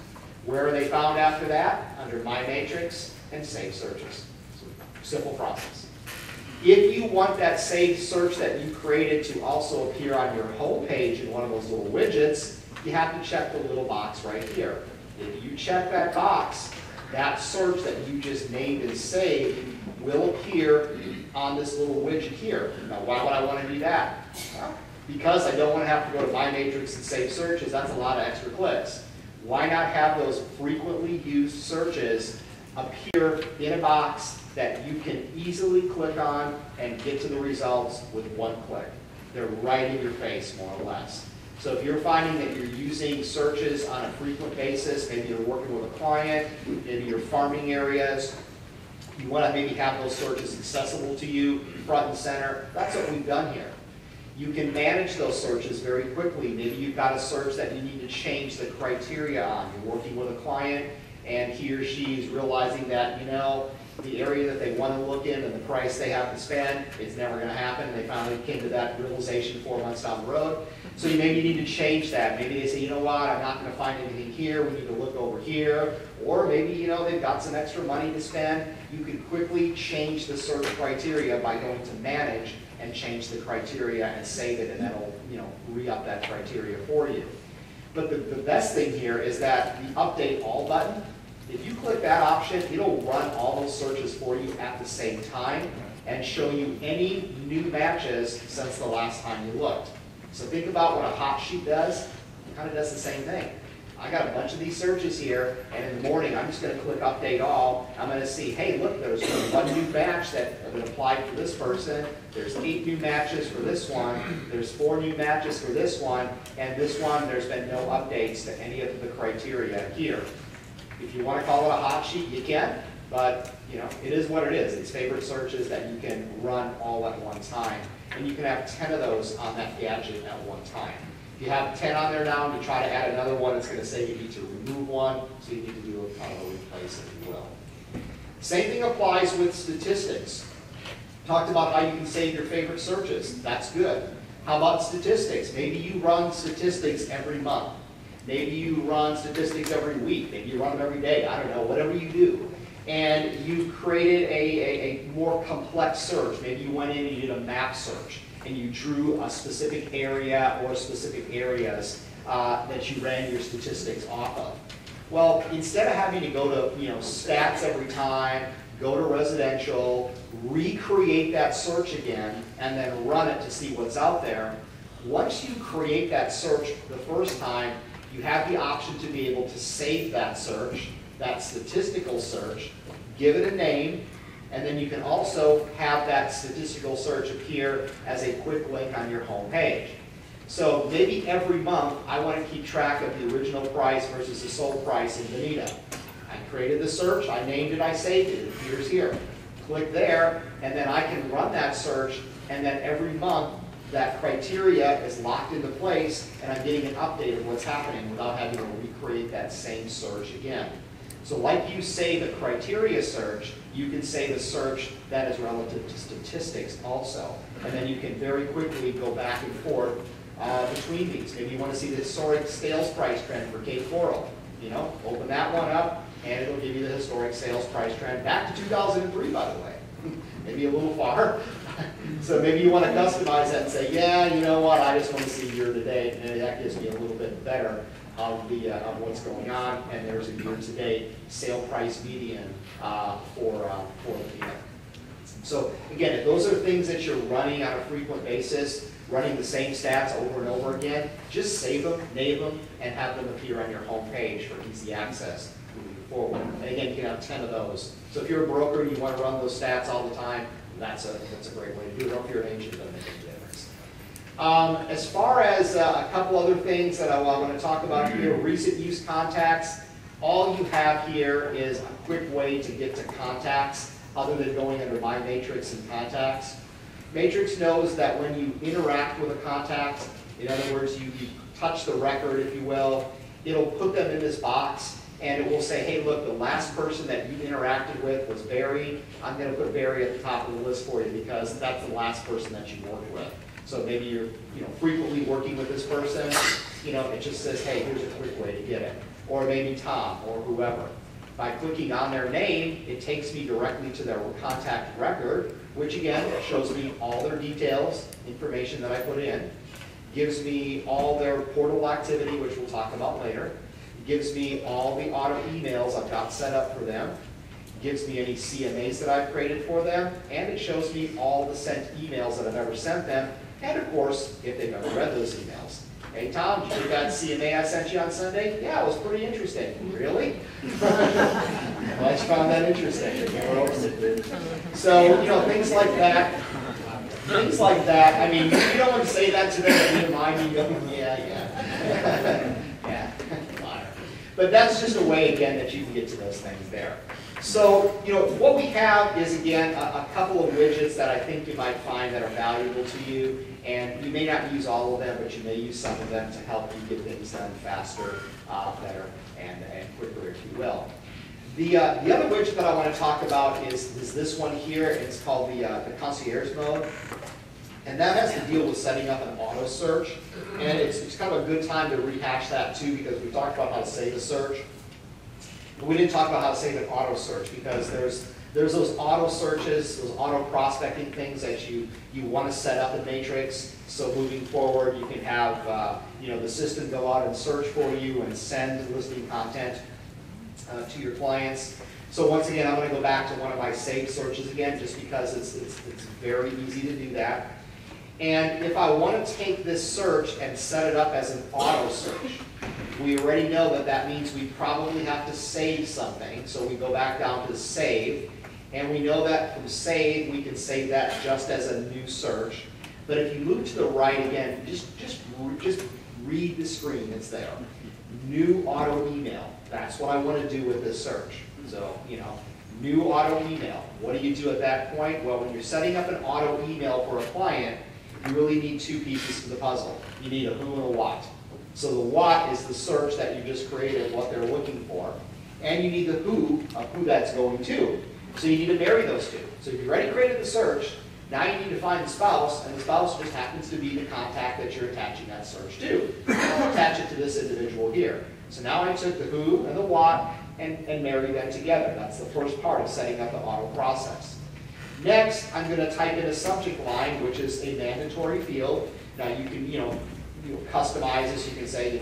Where are they found after that? Under My Matrix and Save Searches. So, simple process. If you want that saved search that you created to also appear on your home page in one of those little widgets, you have to check the little box right here. If you check that box, that search that you just named and saved will appear on this little widget here. Now, why would I want to do that? Well, because I don't want to have to go to My Matrix and save searches. That's a lot of extra clicks. Why not have those frequently used searches appear in a box that you can easily click on and get to the results with one click? They're right in your face, more or less. So if you're finding that you're using searches on a frequent basis, maybe you're working with a client, maybe you're farming areas, you want to maybe have those searches accessible to you front and center, that's what we've done here. You can manage those searches very quickly. Maybe you've got a search that you need to change the criteria on. You're working with a client and he or she is realizing that, the area that they want to look in and the price they have to spend, it's never going to happen. They finally came to that realization 4 months down the road. So you maybe need to change that. Maybe they say, you know what, I'm not going to find anything here. We need to look over here. Or maybe, they've got some extra money to spend. You can quickly change the search criteria by going to Manage and change the criteria and save it, and that'll, re-up that criteria for you. But the best thing here is that the Update All button, if you click that option, it'll run all those searches for you at the same time and show you any new matches since the last time you looked. So think about what a hot sheet does. It kind of does the same thing. I got a bunch of these searches here, and in the morning, I'm just going to click Update All. I'm going to see, hey, look, there's one new match that applied for this person. There's 8 new matches for this one. There's 4 new matches for this one. And this one, there's been no updates to any of the criteria here. If you want to call it a hot sheet, you can. But, it is what it is. It's favorite searches that you can run all at one time. And you can have 10 of those on that gadget at one time. If you have 10 on there now and you try to add another one, it's going to say you need to remove one, so you need to do a kind of a replace, if you will. Same thing applies with statistics. Talked about how you can save your favorite searches. That's good. How about statistics? Maybe you run statistics every month. Maybe you run statistics every week. Maybe you run them every day. I don't know, whatever you do. And you created a more complex search. Maybe you went in and you did a map search, and you drew a specific area or specific areas that you ran your statistics off of. Well, instead of having to go to stats every time, go to residential, recreate that search again, and then run it to see what's out there, Once you create that search the first time, you have the option to be able to save that search, that statistical search, give it a name, and then you can also have that statistical search appear as a quick link on your home page. So maybe every month I want to keep track of the original price versus the sold price in Bonita. I created the search, I named it, I saved it, it appears here. Click there, and then I can run that search, and then every month that criteria is locked into place, and I'm getting an update of what's happening without having to recreate that same search again. So like you save a criteria search, you can save a search that is relative to statistics also. And then you can very quickly go back and forth between these. Maybe you want to see the historic sales price trend for Cape Coral. You know, open that one up, and it'll give you the historic sales price trend back to 2003, by the way. Maybe a little far. So maybe you want to customize that and say, yeah, you know what, I just want to see year to date, and that gives me a little bit better of what's going on. And there's a year to date sale price median for the year. So again, if those are things that you're running on a frequent basis, running the same stats over and over again, just save them, name them, and have them appear on your home page for easy access moving forward. And again, you can have 10 of those. So if you're a broker and you want to run those stats all the time, that's a great way to do it. Or if you're an agent, it doesn't make a difference. As far as a couple other things that I want to talk about here, recent use contacts. All you have here is a quick way to get to contacts other than going under My Matrix and Contacts. Matrix knows that when you interact with a contact, in other words, you touch the record, if you will, it'll put them in this box, and it will say, hey, look, the last person that you interacted with was Barry. I'm going to put Barry at the top of the list for you because that's the last person that you worked with. So maybe you're frequently working with this person. It just says, hey, here's a quick way to get it. Or maybe Tom or whoever. By clicking on their name, it takes me directly to their contact record, which again shows me all their details, information that I put in, gives me all their portal activity, which we'll talk about later, gives me all the auto emails I've got set up for them, gives me any CMAs that I've created for them, and it shows me all the sent emails that I've ever sent them, and of course, if they've ever read those emails. Hey Tom, did you read that CMA I sent you on Sunday? Yeah, it was pretty interesting. Really? Well, I found that interesting. So, things like that. Things like that. I mean, you don't want to say that to them, but in your mind, you go, yeah. Yeah. But that's just a way, again, that you can get to those things there. So, what we have is, again, a couple of widgets that I think you might find that are valuable to you. And you may not use all of them, but you may use some of them to help you get things done faster, better, and quicker, if you will. The other widget that I want to talk about is this one here. It's called the Concierge Mode. And that has to deal with setting up an auto search. And it's kind of a good time to rehash that too, because we talked about how to save a search. But we didn't talk about how to save an auto search, because there's those auto searches, those auto prospecting things that you want to set up in Matrix. So moving forward, you can have the system go out and search for you and send listing content to your clients. So once again, I'm going to go back to one of my saved searches again, just because it's very easy to do that. And if I want to take this search and set it up as an auto search, we already know that means we probably have to save something. So we go back down to save, and we know that from save, we can save that just as a new search. But if you move to the right again, just read the screen, it's there. New auto email, that's what I want to do with this search. So, new auto email. What do you do at that point? Well, when you're setting up an auto email for a client, you really need two pieces to the puzzle. You need a who and a what. So the what is the search that you just created, what they're looking for. And you need the who of who that's going to. So you need to marry those two. So if you already created the search, now you need to find the spouse, and the spouse just happens to be the contact that you're attaching that search to. I'll attach it to this individual here. So now I took the who and the what and married them together. That's the first part of setting up the auto process. Next, I'm going to type in a subject line, which is a mandatory field. Now you can, customize this. You can say,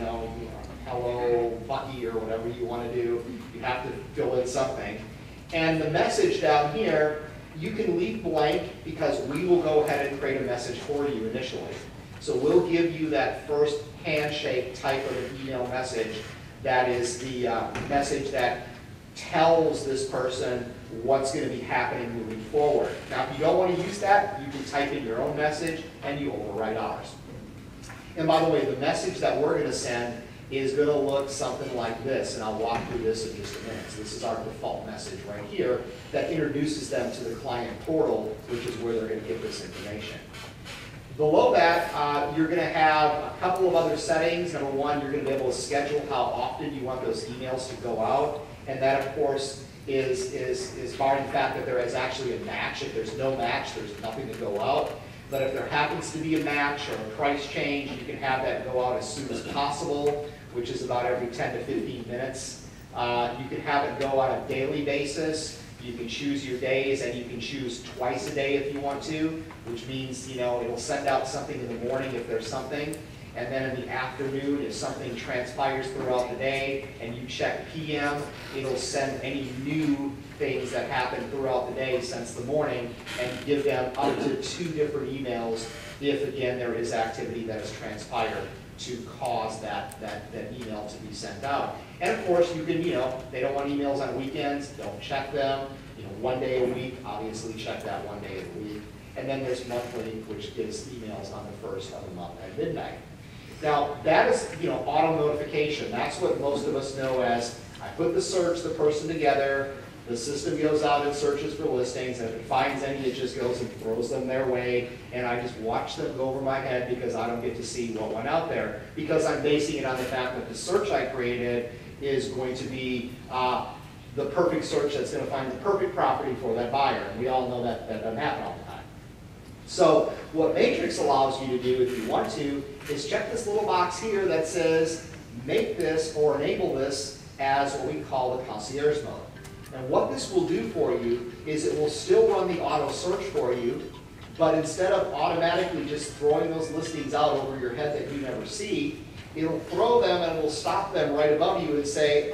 hello, Bucky, or whatever you want to do. You have to fill in something. And the message down here, you can leave blank because we will go ahead and create a message for you initially. So we'll give you that first handshake type of an email message that is the message that tells this person what's going to be happening moving forward. Now, if you don't want to use that, you can type in your own message and you overwrite ours. And by the way, the message that we're going to send is going to look something like this, and I'll walk through this in just a minute. So this is our default message right here that introduces them to the client portal, which is where they're going to get this information. Below that, you're going to have a couple of other settings. Number one, you're going to be able to schedule how often you want those emails to go out, and that, of course, is barring the fact that there is actually a match. If there's no match, there's nothing to go out. But if there happens to be a match or a price change, you can have that go out as soon as possible, which is about every 10 to 15 minutes. You can have it go on a daily basis. You can choose your days, and you can choose twice a day if you want to, which means, you know, it'll send out something in the morning if there's something, and then in the afternoon, if something transpires throughout the day and you check PM, it'll send any new things that happen throughout the day since the morning and give them up to 2 different emails if, again, there is activity that has transpired to cause that email to be sent out. And of course, you can, you know, they don't want emails on weekends, don't check them. You know, 1 day a week, obviously check that 1 day a week. And then there's monthly, which gives emails on the 1st of the month at midnight. Now, that is, you know, auto notification. That's what most of us know as, I put the search, the person together, the system goes out and searches for listings, and if it finds any, it just goes and throws them their way, and I just watch them go over my head because I don't get to see what went out there, because I'm basing it on the fact that the search I created is going to be the perfect search that's going to find the perfect property for that buyer, and we all know that doesn't happen all the time. So what Matrix allows you to do, if you want to, is check this little box here that says, make this or enable this as what we call the Concierge Mode. And what this will do for you is it will still run the auto search for you, but instead of automatically just throwing those listings out over your head that you never see, it'll throw them and it will stop them right above you and say,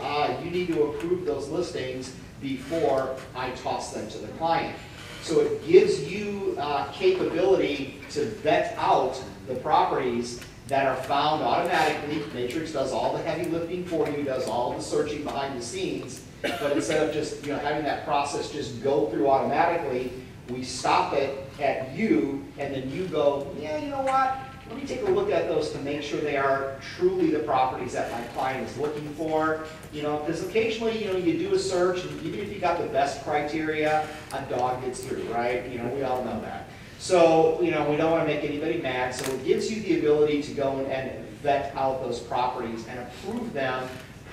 you need to approve those listings before I toss them to the client. So it gives you capability to vet out the properties that are found automatically. Matrix does all the heavy lifting for you, does all the searching behind the scenes. But instead of just, you know, having that process just go through automatically, we stop it at you, and then you go, yeah, you know what? Let me take a look at those to make sure they are truly the properties that my client is looking for. You know, because occasionally, you know, you do a search, and even if you got the best criteria, a dog gets through, right? You know, we all know that. So, you know, we don't want to make anybody mad. So it gives you the ability to go and vet out those properties and approve them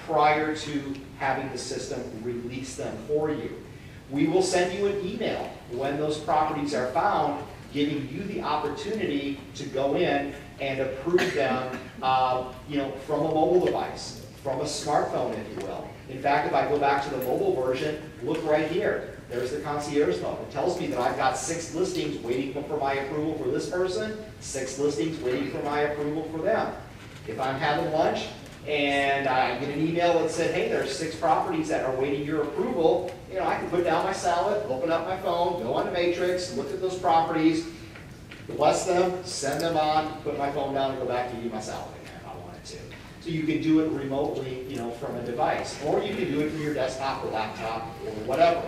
prior to having the system release them for you. We will send you an email when those properties are found, giving you the opportunity to go in and approve them, you know, from a mobile device, from a smartphone, if you will. In fact, if I go back to the mobile version, look right here. There's the Concierge Mode. It tells me that I've got 6 listings waiting for my approval for this person, 6 listings waiting for my approval for them. If I'm having lunch and I get an email that said, hey, there's 6 properties that are waiting your approval, you know, I can put down my salad, open up my phone, go on to Matrix, look at those properties, bless them, send them on, put my phone down and go back to eat my salad again if I wanted to. So you can do it remotely, you know, from a device, or you can do it from your desktop or laptop or whatever.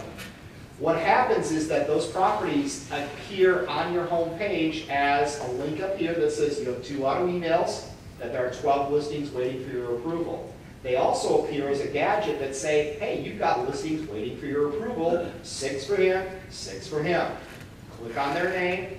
What happens is that those properties appear on your home page as a link up here that says you have 2 auto emails, that there are 12 listings waiting for your approval. They also appear as a gadget that say, hey, you've got listings waiting for your approval, 6 for him, 6 for him. Click on their name,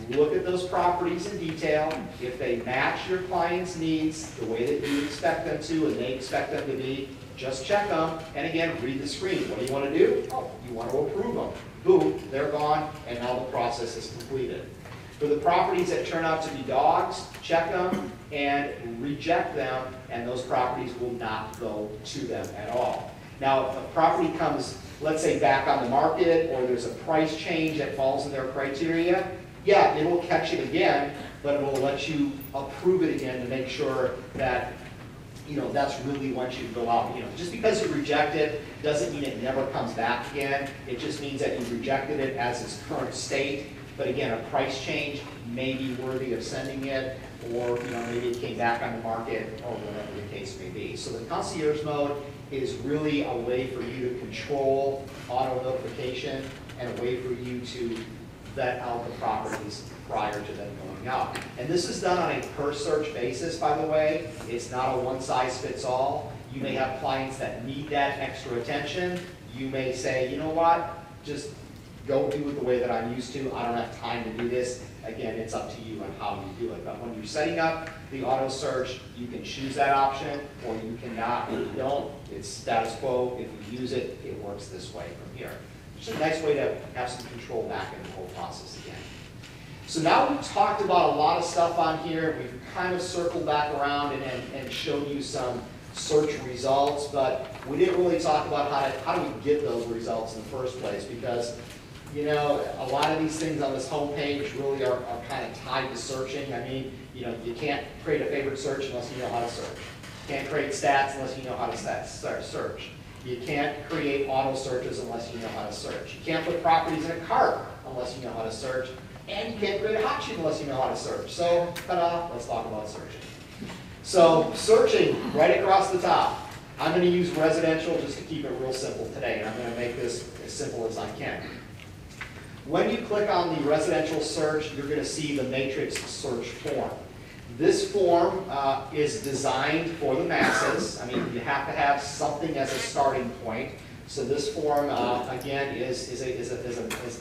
look at those properties in detail. If they match your client's needs the way that you expect them to and they expect them to be, just check them, and again, read the screen. What do you want to do? Oh, you want to approve them. Boom, they're gone, and now the process is completed. For the properties that turn out to be dogs, check them and reject them, and those properties will not go to them at all. Now, if a property comes, let's say, back on the market, or there's a price change that falls in their criteria, yeah, it'll catch it again, but it will let you approve it again to make sure that, you know, that's really what you go out. You know, just because you reject it doesn't mean it never comes back again. It just means that you rejected it as its current state, but again, a price change may be worthy of sending it, or maybe it came back on the market, or whatever the case may be. So the Concierge Mode is really a way for you to control auto notification and a way for you to vet out the properties prior to them going out. And this is done on a per search basis, by the way. It's not a one size fits all. You may have clients that need that extra attention. You may say, you know what, just go do it the way that I'm used to. I don't have time to do this. Again, it's up to you on how you do it. But when you're setting up the auto search, you can choose that option, or you cannot. If you don't, it's status quo. If you use it, it works this way from here. It's a nice way to have some control back in the whole process again. So now we've talked about a lot of stuff on here. We've kind of circled back around and showed you some search results, but we didn't really talk about how do we get those results in the first place, because a lot of these things on this homepage really are kind of tied to searching. I mean, you can't create a favorite search unless you know how to search. You can't create stats unless you know how to search. You can't create auto searches unless you know how to search. You can't put properties in a cart unless you know how to search. And you can't create a hot sheet unless you know how to search. So, ta-da, let's talk about searching. So, searching right across the top. I'm going to use residential just to keep it real simple today, and I'm going to make this as simple as I can. When you click on the residential search, you're going to see the Matrix search form. This form is designed for the masses. I mean, you have to have something as a starting point. So this form, again, is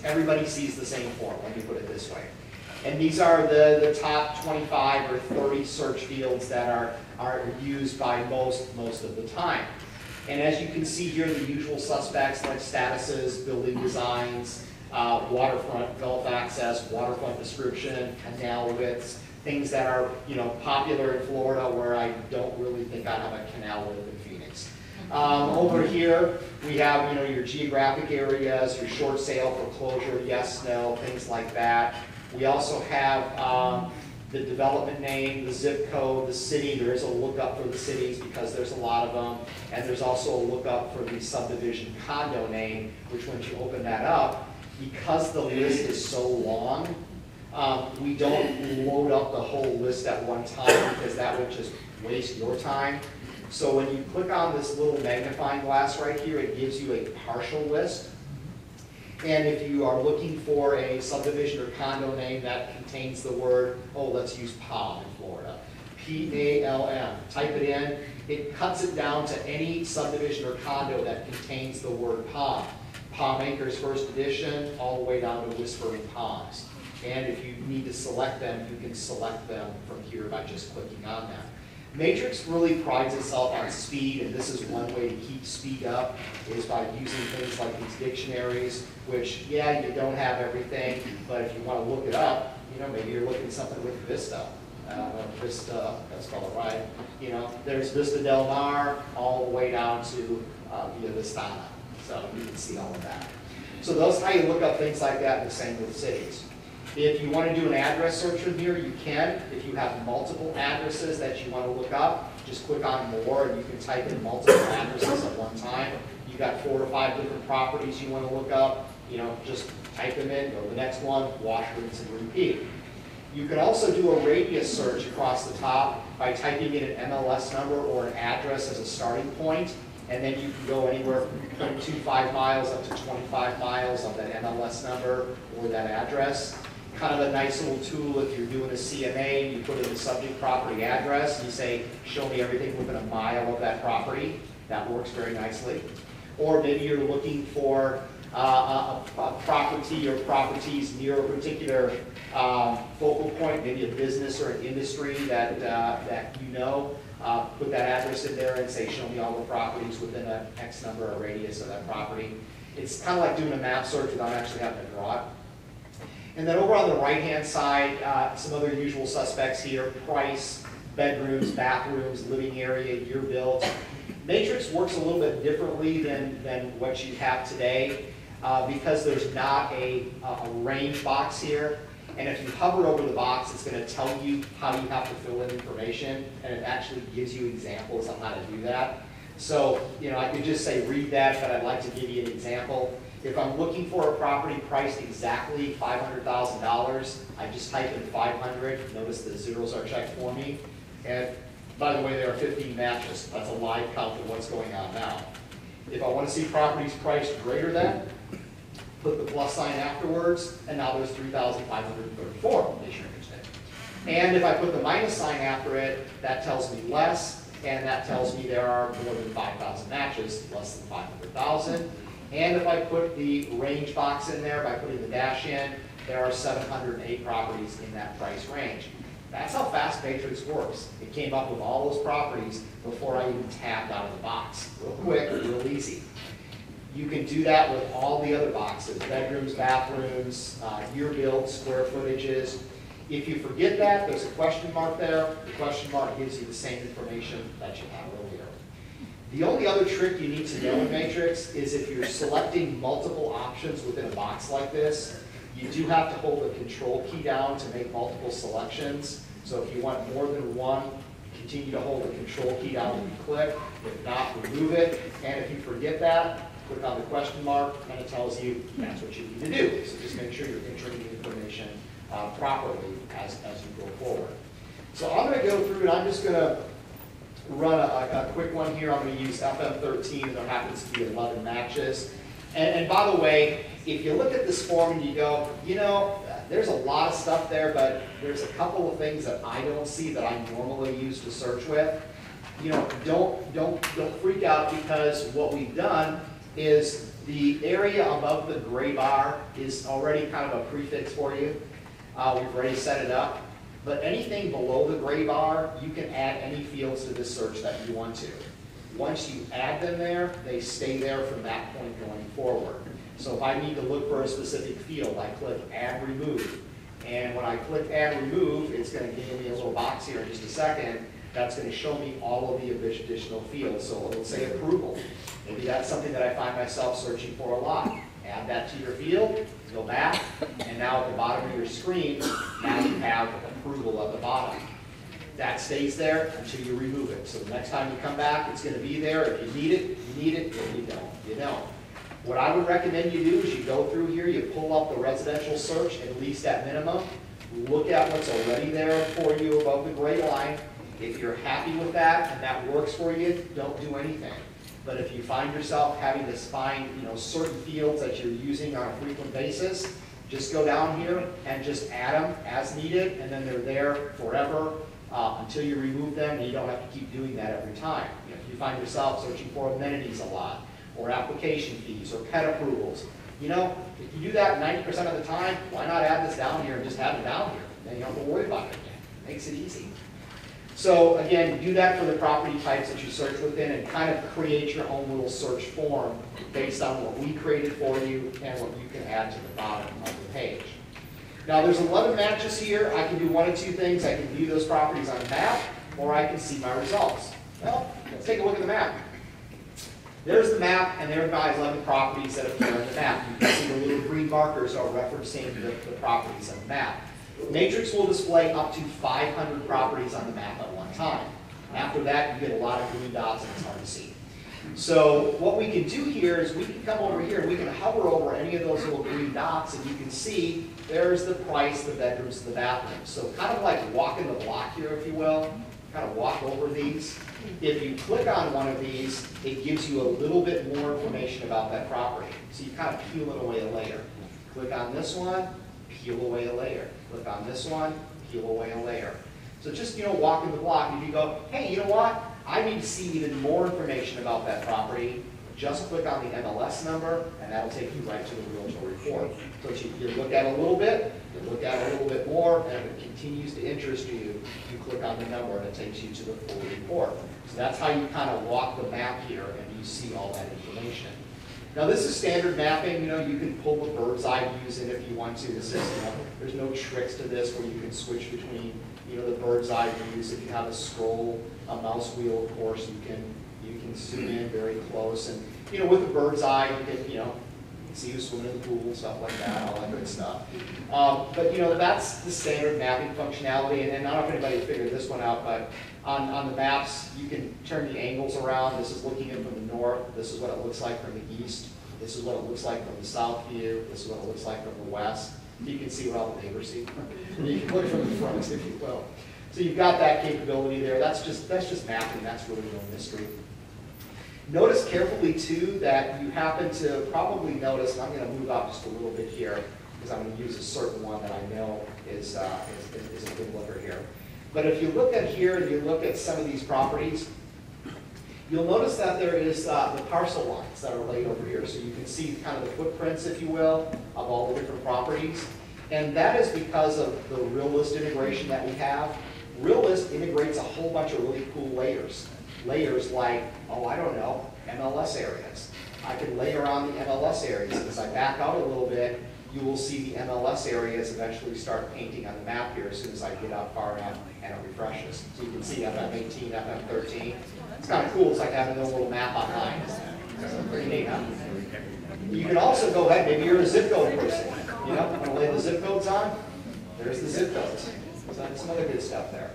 everybody sees the same form, let me put it this way. And these are the top 25 or 30 search fields that are used by most of the time. And as you can see here, the usual suspects like statuses, building designs, waterfront gulf access, waterfront description, canal widths, things that are popular in Florida, where I don't really think I have a canal width in Phoenix. Over here, we have your geographic areas, your short sale, foreclosure, yes, no, things like that. We also have the development name, the zip code, the city. There is a lookup for the cities because there's a lot of them. And there's also a lookup for the subdivision condo name, which once you open that up, because the list is so long, we don't load up the whole list at one time because that would just waste your time. So when you click on this little magnifying glass right here, it gives you a partial list. And if you are looking for a subdivision or condo name that contains the word, let's use Palm in Florida, P-A-L-M, type it in, it cuts it down to any subdivision or condo that contains the word Palm. Palm Acres First Edition, all the way down to Whispering Palms. And if you need to select them, you can select them from here by just clicking on them. Matrix really prides itself on speed, and this is one way to keep speed up, is by using things like these dictionaries, which, yeah, you don't have everything, but if you want to look it up, maybe you're looking at something with Vista. Vista, that's called it right. There's Vista Del Mar, all the way down to Via Vistana. So you can see all of that. So those how you look up things like that, and the same with cities. If you want to do an address search from here, you can. If you have multiple addresses that you want to look up, just click on more and you can type in multiple addresses at one time. You've got 4 or 5 different properties you want to look up, just type them in, go to the next one, wash, rinse, and repeat. You can also do a radius search across the top by typing in an MLS number or an address as a starting point, and then you can go anywhere from 0.25 miles up to 25 miles of that MLS number or that address. Kind of a nice little tool if you're doing a CMA, you put in the subject property address, and you say, show me everything within a mile of that property. That works very nicely. Or maybe you're looking for a property or properties near a particular focal point, maybe a business or an industry that put that address in there and say, show me all the properties within an X number or radius of that property. It's kind of like doing a map search without actually having to draw it. And then over on the right-hand side, some other usual suspects here: price, bedrooms, bathrooms, living area, year built. Matrix works a little bit differently than what you have today because there's not a range box here. And if you hover over the box, it's going to tell you how you have to fill in information, and it actually gives you examples on how to do that. So, I could just say read that, but I'd like to give you an example. If I'm looking for a property priced exactly $500,000, I just type in 500. Notice the zeros are checked for me. And by the way, there are 15 matches. That's a live count of what's going on now. If I want to see properties priced greater than, put the plus sign afterwards, and now there's 3,534 in Nature Image Day. And if I put the minus sign after it, that tells me less, and that tells me there are more than 5,000 matches, less than 500,000. And if I put the range box in there by putting the dash in, there are 708 properties in that price range. That's how fast Matrix works. It came up with all those properties before I even tabbed out of the box. Real quick, real easy. You can do that with all the other boxes, bedrooms, bathrooms, year build, square footages. If you forget that, there's a question mark there. The question mark gives you the same information that you had earlier. The only other trick you need to know in Matrix is if you're selecting multiple options within a box like this, you do have to hold the control key down to make multiple selections. So if you want more than one, continue to hold the control key down when you click. If not, remove it. And if you forget that, click on the question mark, and it tells you that's what you need to do. So just make sure you're entering the information properly as you go forward. So I'm going to go through, and I'm just going to run a quick one here. I'm going to use FM13, and there happens to be 11 matches. And by the way, if you look at this form and you go, you know, there's a lot of stuff there, but there's a couple of things that I don't see that I normally use to search with. You know, don't freak out, because what we've done is the area above the gray bar is already kind of a prefix for you. We've already set it up. But anything below the gray bar, you can add any fields to this search that you want to. Once you add them there, they stay there from that point going forward. So if I need to look for a specific field, I click Add Remove. And when I click Add Remove, it's going to give me a little box here in just a second. That's going to show me all of the additional fields. So it'll say approval. Maybe that's something that I find myself searching for a lot. Add that to your field, go back, and now at the bottom of your screen, now you have approval at the bottom. That stays there until you remove it. So the next time you come back, it's going to be there. If you need it, you need it. If you don't, you don't. What I would recommend you do is you go through here, you pull up the residential search, at least at minimum. Look at what's already there for you above the gray line. If you're happy with that and that works for you, don't do anything. But if you find yourself having to find, certain fields that you're using on a frequent basis, just go down here and just add them as needed, and then they're there forever until you remove them, and you don't have to keep doing that every time. If you find yourself searching for amenities a lot, or application fees, or pet approvals, if you do that 90% of the time, why not add this down here and just have it down here? Then you don't have to worry about it again. Makes it easy. So again, do that for the property types that you search within, and kind of create your own little search form based on what we created for you and what you can add to the bottom of the page. Now there's 11 matches here. I can do one of two things. I can view those properties on a map, or I can see my results. Well, let's take a look at the map. There's the map, and there are my 11 properties that appear on the map. You can see the little green markers are referencing the properties on the map. Matrix will display up to 500 properties on the map at one time. After that, you get a lot of green dots, and it's hard to see. So what we can do here is we can come over here, and we can hover over any of those little green dots, and you can see there's the price, the bedrooms, the bathrooms. So kind of like walking the block here, if you will. Kind of walk over these. If you click on one of these, it gives you a little bit more information about that property. So you kind of peel it away a layer. Click on this one, peel away a layer. Click on this one, peel away a layer. So just, walking the block, if you go, hey, you know what? I need to see even more information about that property. Just click on the MLS number, and that'll take you right to the Realtor Report. So you look at it a little bit, you look at it a little bit more, and if it continues to interest you, you click on the number, and it takes you to the full report. So that's how you kind of walk the map here, and you see all that information. Now this is standard mapping. You can pull the bird's eye views in if you want to. This is, there's no tricks to this where you can switch between, the bird's eye views. If you have a mouse wheel, of course, you can zoom in very close, and with the bird's eye, you can see who's swimming in the pool, stuff like that, all that good stuff. But that's the standard mapping functionality, and I don't know if anybody figured this one out, but on the maps, you can turn the angles around. This is looking in from the north. This is what it looks like from the east. This is what it looks like from the south view. This is what it looks like from the west. You can see what all the neighbors see. You can look from the front, if you will. So you've got that capability there. That's just mapping. That's really no mystery. Notice carefully, too, that you happen to probably notice, and I'm going to move out just a little bit here, because I'm going to use a certain one that I know is a good looker here. But if you look at here and you look at some of these properties, you'll notice that there is the parcel lines that are laid over here. So you can see kind of the footprints, if you will, of all the different properties. And that is because of the Realist integration that we have. Realist integrates a whole bunch of really cool layers. Layers like, oh, I don't know, MLS areas. I can layer on the MLS areas. As I back out a little bit, you will see the MLS areas eventually start painting on the map here as soon as I get out far enough and it refreshes. So you can see FM18, FM13. It's kind of cool. It's like having a little map online. It's pretty neat, huh? You can also go ahead, maybe you're a zip code person. You know, want to lay the zip codes on? There's the zip codes. So that's some other good stuff there.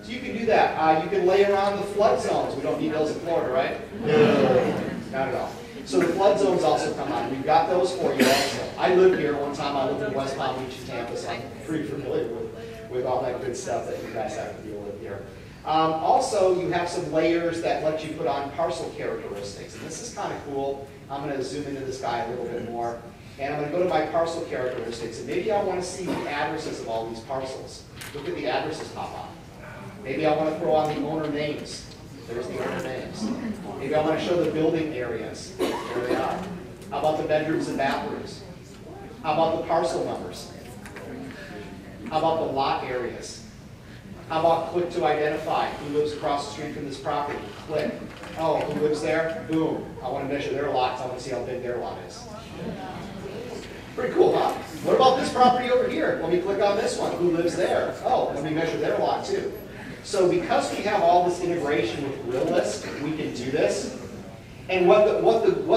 So you can do that. You can layer on the flood zones. We don't need those in Florida, right? No, not at all. So the flood zones also come on. We've got those for you also. I lived here one time. I lived in West Palm Beach and Tampa, so I'm pretty familiar with all that good stuff that you guys have to deal with here. Also, you have some layers that let you put on parcel characteristics. And this is kind of cool. I'm going to zoom into this guy a little bit more. And I'm going to go to my parcel characteristics. And maybe I want to see the addresses of all these parcels. Look at the addresses pop on. Maybe I want to throw on the owner names. There's the owner names. Maybe I want to show the building areas. There they are. How about the bedrooms and bathrooms? How about the parcel numbers? How about the lot areas? How about click to identify? Who lives across the street from this property? Click. Oh, who lives there? Boom. I want to measure their lot, so I want to see how big their lot is. Pretty cool, huh? What about this property over here? Let me click on this one. Who lives there? Oh, let me measure their lot too. So because we have all this integration with Realist, we can do this. And what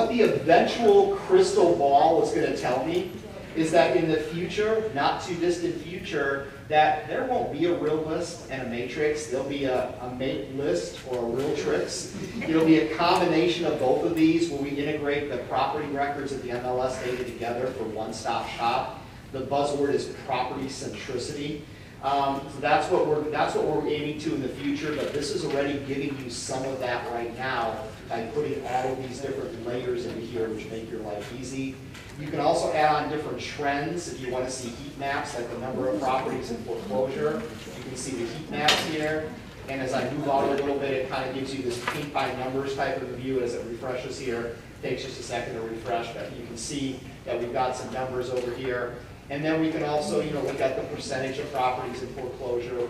the eventual crystal ball is going to tell me is that in the future, not too distant future, that there won't be a Realist and a Matrix. There'll be a Mate List or a Realtrix. It'll be a combination of both of these where we integrate the property records of the MLS data together for one-stop shop. The buzzword is property centricity. So that's what we're aiming to in the future, but this is already giving you some of that right now by putting all of these different layers into here, which make your life easy. You can also add on different trends if you want to see heat maps, like the number of properties in foreclosure. You can see the heat maps here, and as I move out a little bit, it kind of gives you this paint by numbers type of view as it refreshes here. It takes just a second to refresh, but you can see that we've got some numbers over here. And then we can also, look at the percentage of properties in foreclosure.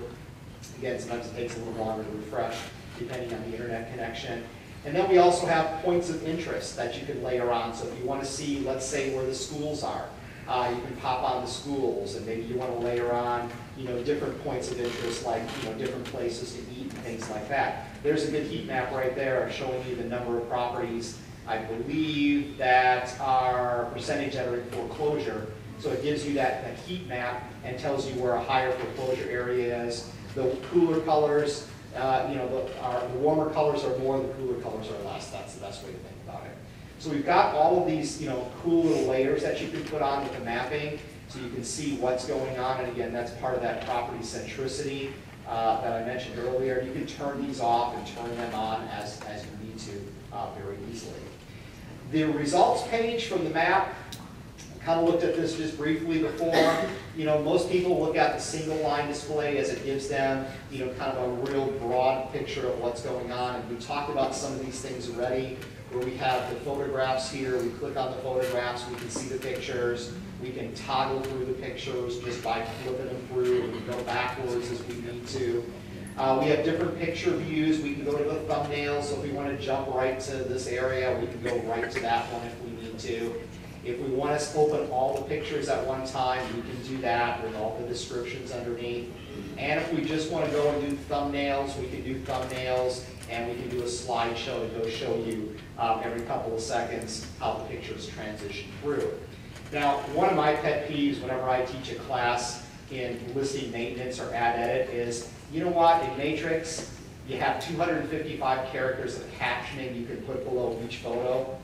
Again, sometimes it takes a little longer to refresh, depending on the internet connection. And then we also have points of interest that you can layer on. So if you want to see, let's say, where the schools are, you can pop on the schools, and maybe you want to layer on, different points of interest, like, different places to eat and things like that. There's a good heat map right there showing you the number of properties, I believe, that are percentage that are in foreclosure. So it gives you that heat map and tells you where a higher foreclosure area is. The cooler colors, the warmer colors are more, the cooler colors are less. That's the best way to think about it. So we've got all of these, cool little layers that you can put on with the mapping, so you can see what's going on. And again, that's part of that property centricity that I mentioned earlier. You can turn these off and turn them on as you need to very easily. The results page from the map. Kind of looked at this just briefly before. Most people look at the single line display as it gives them, kind of a real broad picture of what's going on. And we talked about some of these things already, where we have the photographs here. We click on the photographs, we can see the pictures. We can toggle through the pictures just by flipping them through. We can go backwards as we need to. We have different picture views. We can go to the thumbnails. So if we want to jump right to this area, we can go right to that one if we need to. If we want to open all the pictures at one time, we can do that with all the descriptions underneath. And if we just want to go and do thumbnails, we can do thumbnails, and we can do a slideshow to go show you every couple of seconds how the pictures transition through. Now, one of my pet peeves whenever I teach a class in listing maintenance or ad edit is, you know what, in Matrix, you have 255 characters of captioning you can put below each photo.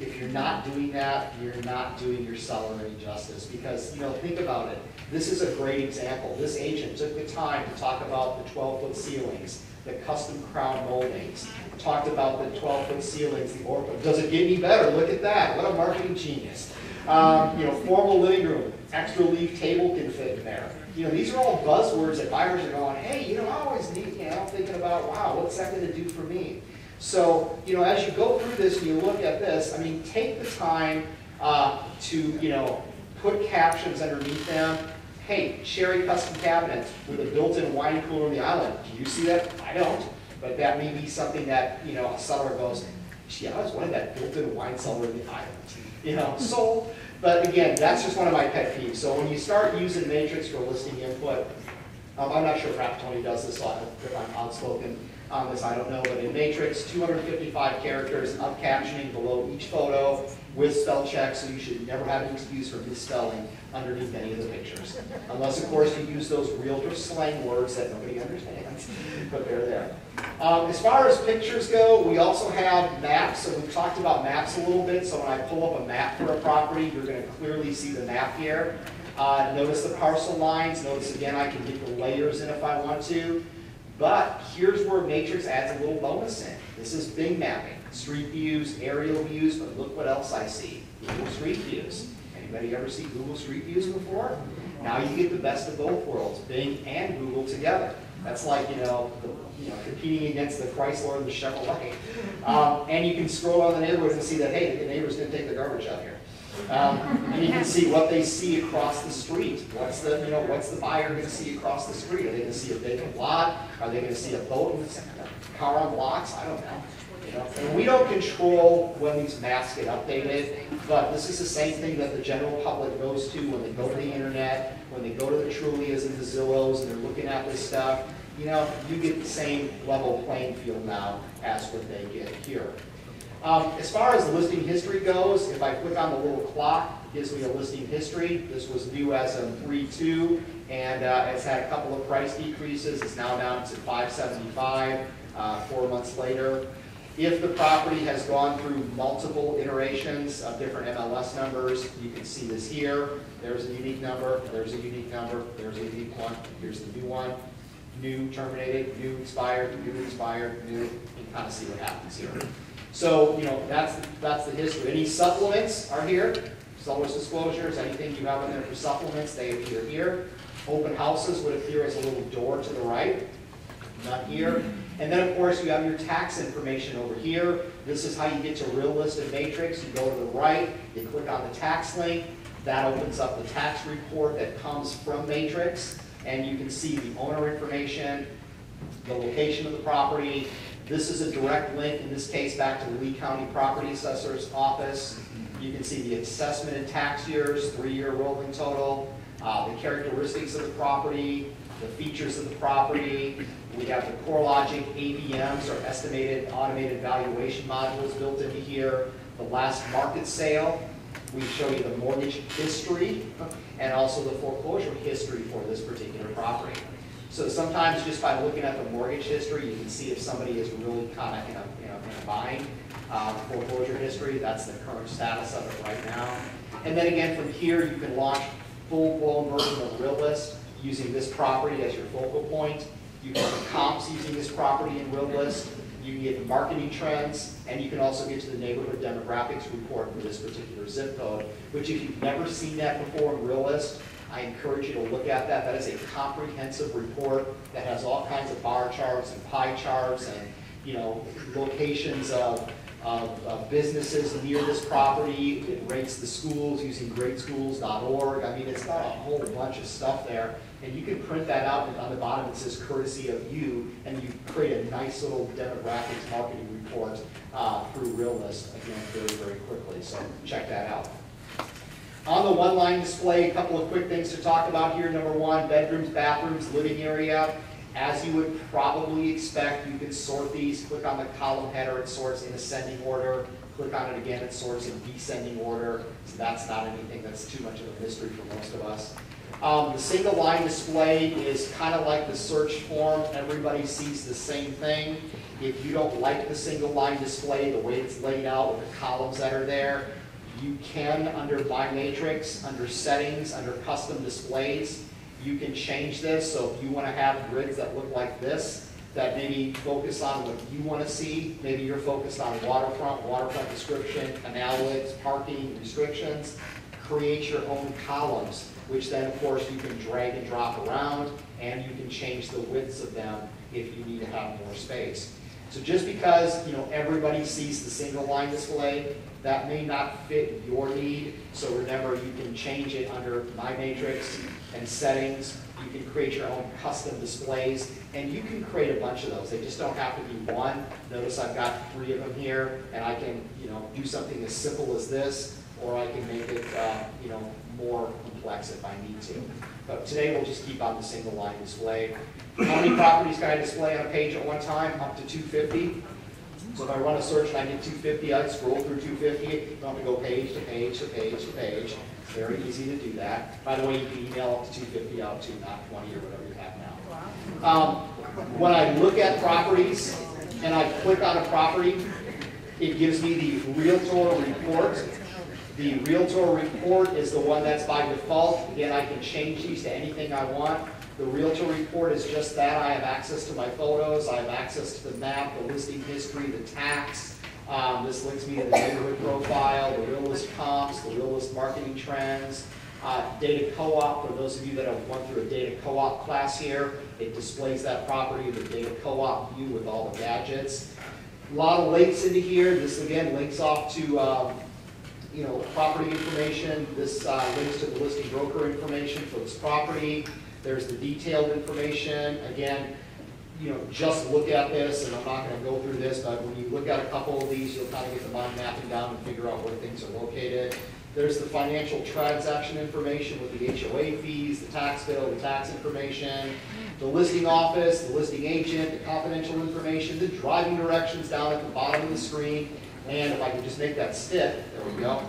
If you're not doing that, you're not doing your seller any justice. Because, you know, think about it. This is a great example. This agent took the time to talk about the 12-foot ceilings, the custom crown moldings, talked about the 12-foot ceilings, the orphan. Does it get any better? Look at that. What a marketing genius. You know, formal living room, extra leaf table can fit in there. You know, these are all buzzwords that buyers are going, hey, you know, I always need, you know, thinking about, wow, what's that going to do for me? So, you know, as you go through this and you look at this, I mean, take the time to, you know, put captions underneath them. Hey, Sherry custom cabinet with a built-in wine cooler on the island. Do you see that? I don't. But that may be something that, you know, a seller goes, gee, I always wanted that built-in wine cellar in the island. You know, so, but again, that's just one of my pet peeves. So when you start using Matrix for listing input, I'm not sure if Tony does this, so if I'm outspoken on this, I don't know, but in Matrix, 255 characters, up captioning below each photo with spell check, so you should never have an excuse for misspelling underneath any of the pictures. Unless, of course, you use those realtor slang words that nobody understands, but they're there. As far as pictures go, we also have maps, so we've talked about maps a little bit, so when I pull up a map for a property, you're going to clearly see the map here. Notice the parcel lines, notice again I can get the layers in if I want to, but here's where Matrix adds a little bonus in. This is Bing mapping, street views, aerial views, but look what else I see, Google Street Views. Anybody ever see Google Street Views before? Now you get the best of both worlds, Bing and Google together. That's like, you know, competing against the Chrysler and the Chevrolet. And you can scroll on the neighborhood and see that, hey, the neighbors didn't take the garbage out here. And you can see what they see across the street. What's the buyer going to see across the street? Are they going to see a vacant lot? Are they going to see a boat and a car on blocks? I don't know. And we don't control when these maps get updated, but this is the same thing that the general public goes to when they go to the internet, when they go to the Trulias and the Zillows and they're looking at this stuff. You know, you get the same level playing field now as what they get here. As far as listing history goes, if I click on the little clock, it gives me a listing history. This was new as of 3/2, and it's had a couple of price decreases. It's now down to $575 4 months later. If the property has gone through multiple iterations of different MLS numbers, you can see this here. There's a unique number, there's a unique number, there's a unique one, here's the new one. New, terminated, new, expired, new, expired, new. You can kind of see what happens here. So, you know, that's the history. Any supplements are here. Seller's disclosures, anything you have in there for supplements, they appear here. Open houses would appear as a little door to the right, not here. And then, of course, you have your tax information over here. This is how you get to Real List in Matrix. You go to the right, you click on the tax link. That opens up the tax report that comes from Matrix. And you can see the owner information, the location of the property. This is a direct link, in this case, back to the Lee County Property Assessor's Office. You can see the assessment and tax years, 3-year rolling total, the characteristics of the property, the features of the property. We have the CoreLogic AVMs, or estimated automated valuation modules, built into here. The last market sale. We show you the mortgage history and also the foreclosure history for this particular property. So sometimes just by looking at the mortgage history, you can see if somebody is really kind of in a bind. Foreclosure history, that's the current status of it right now. And then again, from here, you can launch full-blown version of Real List using this property as your focal point. You can get comps using this property in Real List. You can get marketing trends, and you can also get to the neighborhood demographics report for this particular zip code, which if you've never seen that before in Real List, I encourage you to look at that. That is a comprehensive report that has all kinds of bar charts and pie charts and, you know, locations of businesses near this property. It rates the schools using greatschools.org. I mean, it's got a whole bunch of stuff there. And you can print that out, and on the bottom it says courtesy of you, and you create a nice little demographics marketing report through Real List, again, very, very quickly. So check that out. On the one-line display, a couple of quick things to talk about here. Number one, bedrooms, bathrooms, living area. As you would probably expect, you can sort these. Click on the column header, it sorts in ascending order. Click on it again, it sorts in descending order. So that's not anything that's too much of a mystery for most of us. The single line display is kind of like the search form. Everybody sees the same thing. If you don't like the single line display, the way it's laid out with the columns that are there, you can, under My Matrix, under Settings, under Custom Displays, you can change this. So if you want to have grids that look like this, that maybe focus on what you want to see, maybe you're focused on waterfront description, analytics, parking, restrictions, create your own columns, which then, of course, you can drag and drop around, and you can change the widths of them if you need to have more space. So just because everybody sees the single line display, that may not fit your need. So remember, you can change it under My Matrix and Settings. You can create your own custom displays, and you can create a bunch of those. They just don't have to be one. Notice I've got 3 of them here, and I can do something as simple as this, or I can make it more complex if I need to. But today we'll just keep on the single line display. How many properties can I display on a page at one time? Up to 250. So if I run a search and I get 250, I'd scroll through 250. You don't have to go page to page to page to page. It's very easy to do that. By the way, you can email up to 250 out to, not 20 or whatever you have now. When I look at properties and I click on a property, it gives me the Realtor Report. The Realtor Report is the one that's by default. Again, I can change these to anything I want. The Realtor Report is just that. I have access to my photos. I have access to the map, the listing history, the tax. This links me to the neighborhood profile, the real list comps, the real list marketing trends. Data co-op, for those of you that have gone through a data co-op class here, it displays that property in the data co-op view with all the gadgets. A lot of links into here. This, again, links off to property information. This links to the listing broker information for this property. There's the detailed information. Again, just look at this, and I'm not going to go through this, but when you look at a couple of these, you'll kind of get the mind mapping down and figure out where things are located. There's the financial transaction information with the HOA fees, the tax bill, the tax information, the listing office, the listing agent, the confidential information, the driving directions down at the bottom of the screen. And if I can just make that stick, there we go.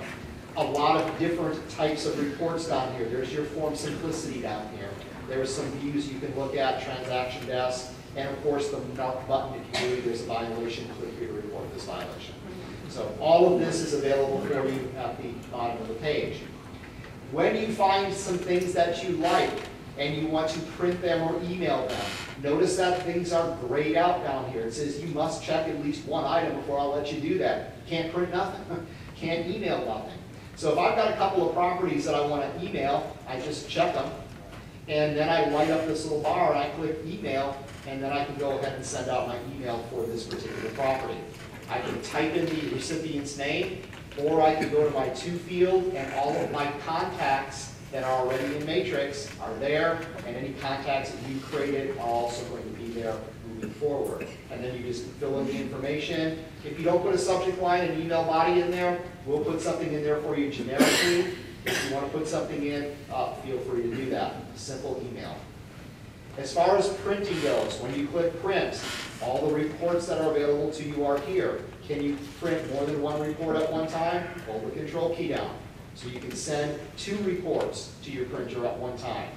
A lot of different types of reports down here. There's your form simplicity down here. There's some views you can look at, transaction desk, and of course the mark button if you believe there's a violation, click here to report this violation. So all of this is available for you at the bottom of the page. When you find some things that you like and you want to print them or email them, notice that things are grayed out down here. It says you must check at least one item before I'll let you do that. You can't print nothing. Can't email nothing. So if I've got a couple of properties that I want to email, I just check them, and then I light up this little bar and I click email, and then I can go ahead and send out my email for this particular property. I can type in the recipient's name, or I can go to my to field, and all of my contacts that are already in Matrix are there, and any contacts that you created are also going to be there moving forward. And then you just fill in the information. If you don't put a subject line and email body in there, we'll put something in there for you generically. If you want to put something in, feel free to do that. Simple email. As far as printing goes, when you click print, all the reports that are available to you are here. Can you print more than one report at one time? Hold the control key down. So you can send 2 reports to your printer at one time.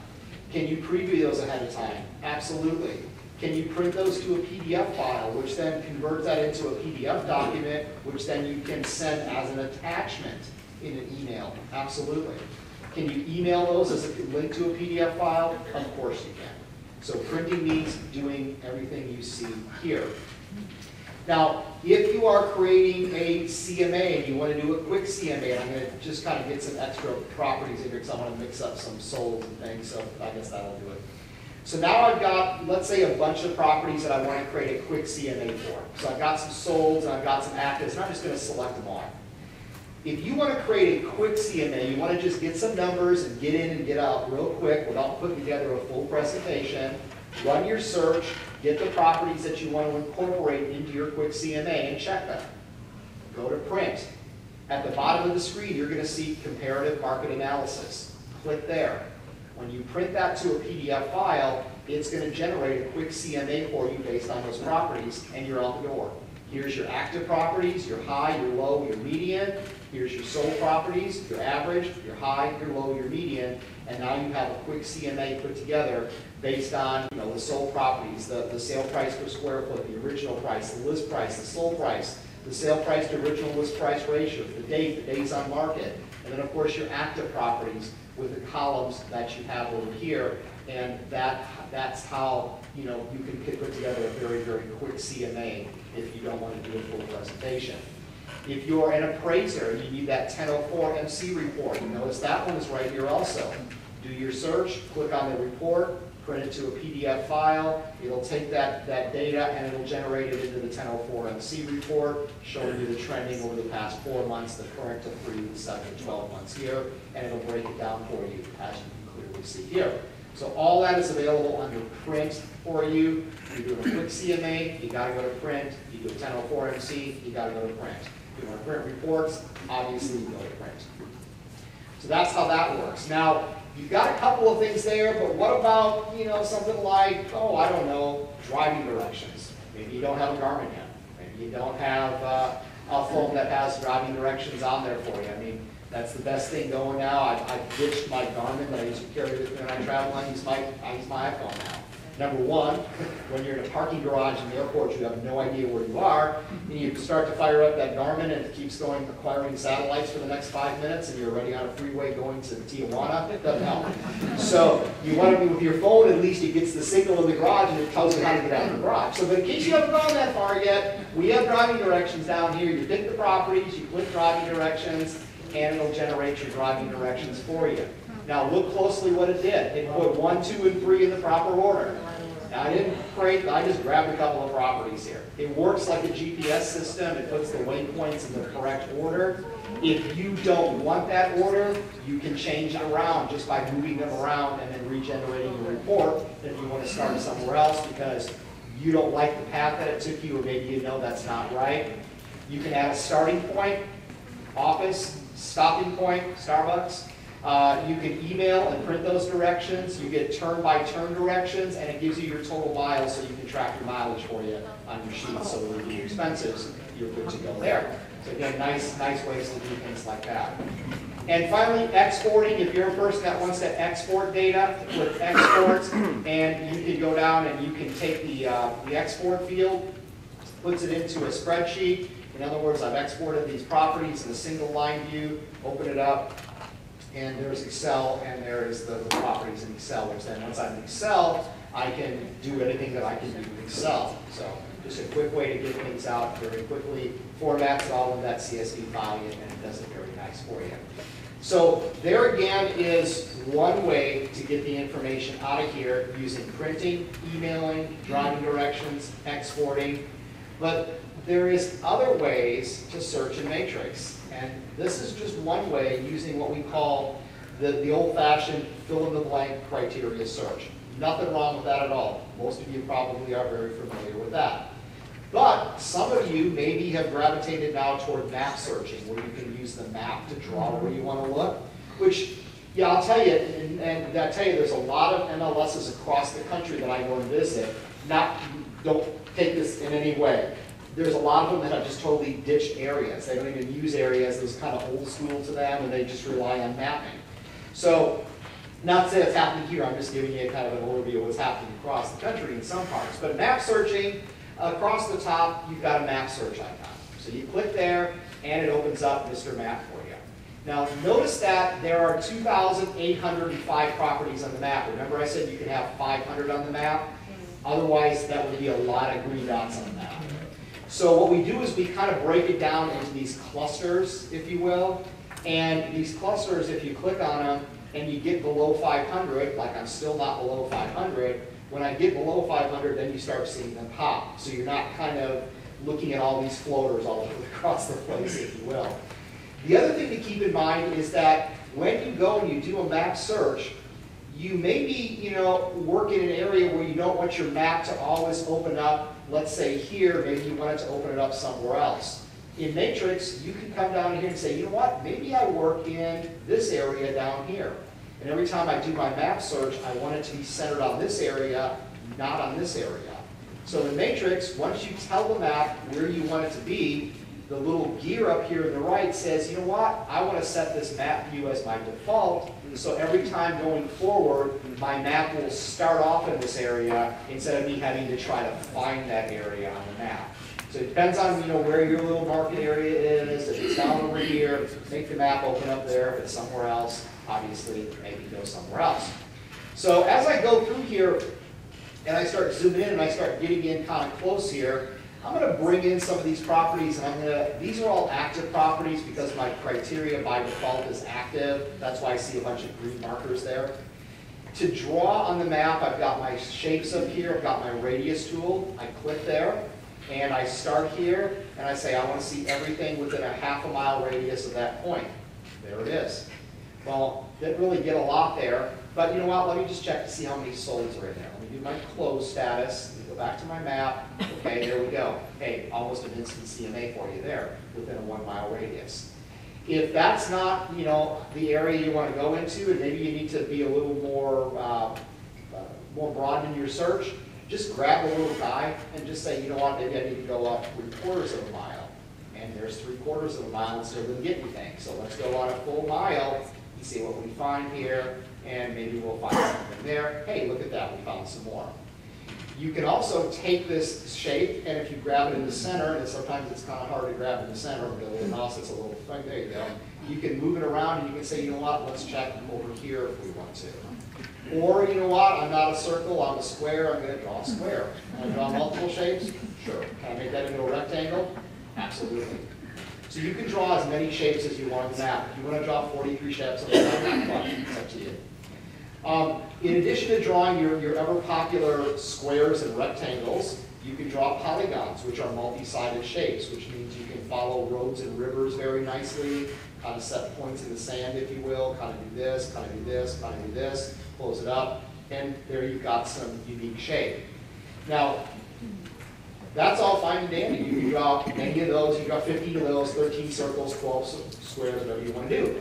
Can you preview those ahead of time? Absolutely. Can you print those to a PDF file, which then converts that into a PDF document, which then you can send as an attachment in an email? Absolutely. Can you email those as a link to a PDF file? Of course you can. So printing means doing everything you see here. Now, if you are creating a CMA and you want to do a quick CMA, and I'm going to just kind of get some extra properties in here because I want to mix up some solds and things, so I guess that'll do it. So now I've got, let's say, a bunch of properties that I want to create a quick CMA for. So I've got some solds and I've got some actives, and I'm just going to select them all. If you want to create a quick CMA, you want to just get some numbers and get in and get out real quick without putting together a full presentation, run your search, get the properties that you want to incorporate into your quick CMA and check them. Go to print. At the bottom of the screen, you're going to see comparative market analysis. Click there. When you print that to a PDF file, it's going to generate a quick CMA for you based on those properties, and you're out the door. Here's your active properties, your high, your low, your median. Here's your sold properties, your average, your high, your low, your median, and now you have a quick CMA put together based on the sold properties, the sale price per square foot, the original price, the list price, the sold price, the sale price to original list price ratio, the days on market, and then of course your active properties with the columns that you have over here, and that's how you can put together a very, very quick CMA if you don't want to do a full presentation. If you're an appraiser and you need that 1004 MC report, notice that one is right here also. Do your search, click on the report, print it to a PDF file. It'll take that data and it'll generate it into the 1004 MC report, showing you the trending over the past 4 months, the current to 3, 7, 12 months here, and it'll break it down for you, as you can clearly see here. So all that is available under print for you. You do a quick CMA, you got to go to print. You do a 1004 MC, you got to go to print. If you want to print reports, obviously you go to print. So that's how that works. Now, you've got a couple of things there, but what about, something like, oh, I don't know, driving directions. Maybe you don't have a Garmin yet. Maybe you don't have a phone that has driving directions on there for you. I mean, that's the best thing going now. I've ditched my Garmin that I used to carry with me when I travel. I use my iPhone now. Number one, when you're in a parking garage in the airport, you have no idea where you are, and you start to fire up that Garmin, and it keeps going, acquiring satellites for the next 5 minutes, and you're already on a freeway going to Tijuana. It doesn't help. So you want to be with your phone, at least it gets the signal in the garage, and it tells you how to get out of the garage. So in case you haven't gone that far yet, we have driving directions down here. You pick the properties, you click driving directions, and it'll generate your driving directions for you. Now look closely what it did. It put 1, 2, and 3 in the proper order. Now I didn't create, I just grabbed a couple of properties here. It works like a GPS system. It puts the waypoints in the correct order. If you don't want that order, you can change it around just by moving them around and then regenerating your report if you want to start somewhere else because you don't like the path that it took you, or maybe you know that's not right. You can add a starting point, office, stopping point, Starbucks. You can email and print those directions. You get turn-by-turn directions, and it gives you your total miles so you can track your mileage for you on your sheet. So when you do your expenses, you're good to go there. So again, nice ways to do things like that. And finally, exporting. If you're a person that wants to export data with exports, and you can go down and you can take the export field, puts it into a spreadsheet. In other words, I've exported these properties in a single line view, open it up, and there's Excel, and there's the properties in Excel, which then once I'm in Excel, I can do anything that I can do in Excel. So just a quick way to get things out very quickly, formats it all in that CSV file, and it does it very nice for you. So there again is one way to get the information out of here using printing, emailing, drawing directions, exporting, but there is other ways to search in Matrix. And this is just one way using what we call the old-fashioned fill-in-the-blank criteria search. Nothing wrong with that at all. Most of you probably are very familiar with that. But some of you maybe have gravitated now toward map searching, where you can use the map to draw where you want to look, which, yeah, I'll tell you, and I tell you, there's a lot of MLSs across the country that I go and visit. Don't take this in any way. There's a lot of them that have just totally ditched areas. They don't even use areas. It's kind of old school to them, and they just rely on mapping. So, not to say that's happening here. I'm just giving you kind of an overview of what's happening across the country in some parts. But map searching, across the top, you've got a map search icon. So you click there, and it opens up Mr. Map for you. Now, notice that there are 2,805 properties on the map. Remember I said you could have 500 on the map? Otherwise, that would be a lot of green dots on the map. So what we do is we kind of break it down into these clusters, if you will. And these clusters, if you click on them and you get below 500, like I'm still not below 500, when I get below 500, then you start seeing them pop. So you're not kind of looking at all these floaters all across the place, if you will. The other thing to keep in mind is that when you go and you do a map search, you may be, work in an area where you don't want your map to always open up. Let's say here, maybe you want it to open it up somewhere else. In Matrix, you can come down here and say, you know what, maybe I work in this area down here. And every time I do my map search, I want it to be centered on this area, not on this area. So in Matrix, once you tell the map where you want it to be, the little gear up here on the right says, you know what, I want to set this map view as my default, so every time going forward, my map will start off in this area instead of me having to try to find that area on the map. So it depends on, you know, where your little market area is. If it's down over here, make the map open up there. If it's somewhere else, obviously, maybe go somewhere else. So as I go through here, and I start zooming in and I start getting in kind of close here, I'm going to bring in some of these properties, and these are all active properties because my criteria by default is active. That's why I see a bunch of green markers there. To draw on the map, I've got my shapes up here. I've got my radius tool. I click there, and I start here, and I say I want to see everything within a ½ mile radius of that point. There it is. Well, didn't really get a lot there, but you know what? Let me just check to see how many solds are in there. Let me do my close status. Let me go back to my map. Okay, there we go. Hey, almost an instant CMA for you there within a 1 mile radius. If that's not, you know, the area you want to go into, and maybe you need to be a little more broad in your search, just grab a little guy and just say, you know what, maybe I need to go up 3/4 of a mile. And there's 3/4 of a mile and still didn't get anything. So let's go on a full mile and see what we find here, and maybe we'll find something there. Hey, look at that, we found some more. You can also take this shape, and if you grab it in the center, and sometimes it's kind of hard to grab in the center with the little mouse, it's a little thing, there you go. You can move it around and you can say, you know what, let's check over here if we want to. Or, you know what, I'm not a circle, I'm a square, I'm going to draw a square. Can I draw multiple shapes? Sure. Can I make that into a rectangle? Absolutely. So you can draw as many shapes as you want on the map. If you want to draw 43 shapes on the map, it's up to you. In addition to drawing your ever popular squares and rectangles, you can draw polygons, which are multi-sided shapes, which means you can follow roads and rivers very nicely, kind of set points in the sand, if you will, kind of do this, kind of do this, kind of do this, close it up, and there you've got some unique shape. Now, that's all fine and dandy. You can draw many of those, you draw 15 of those, 13 circles, 12 squares, whatever you want to do.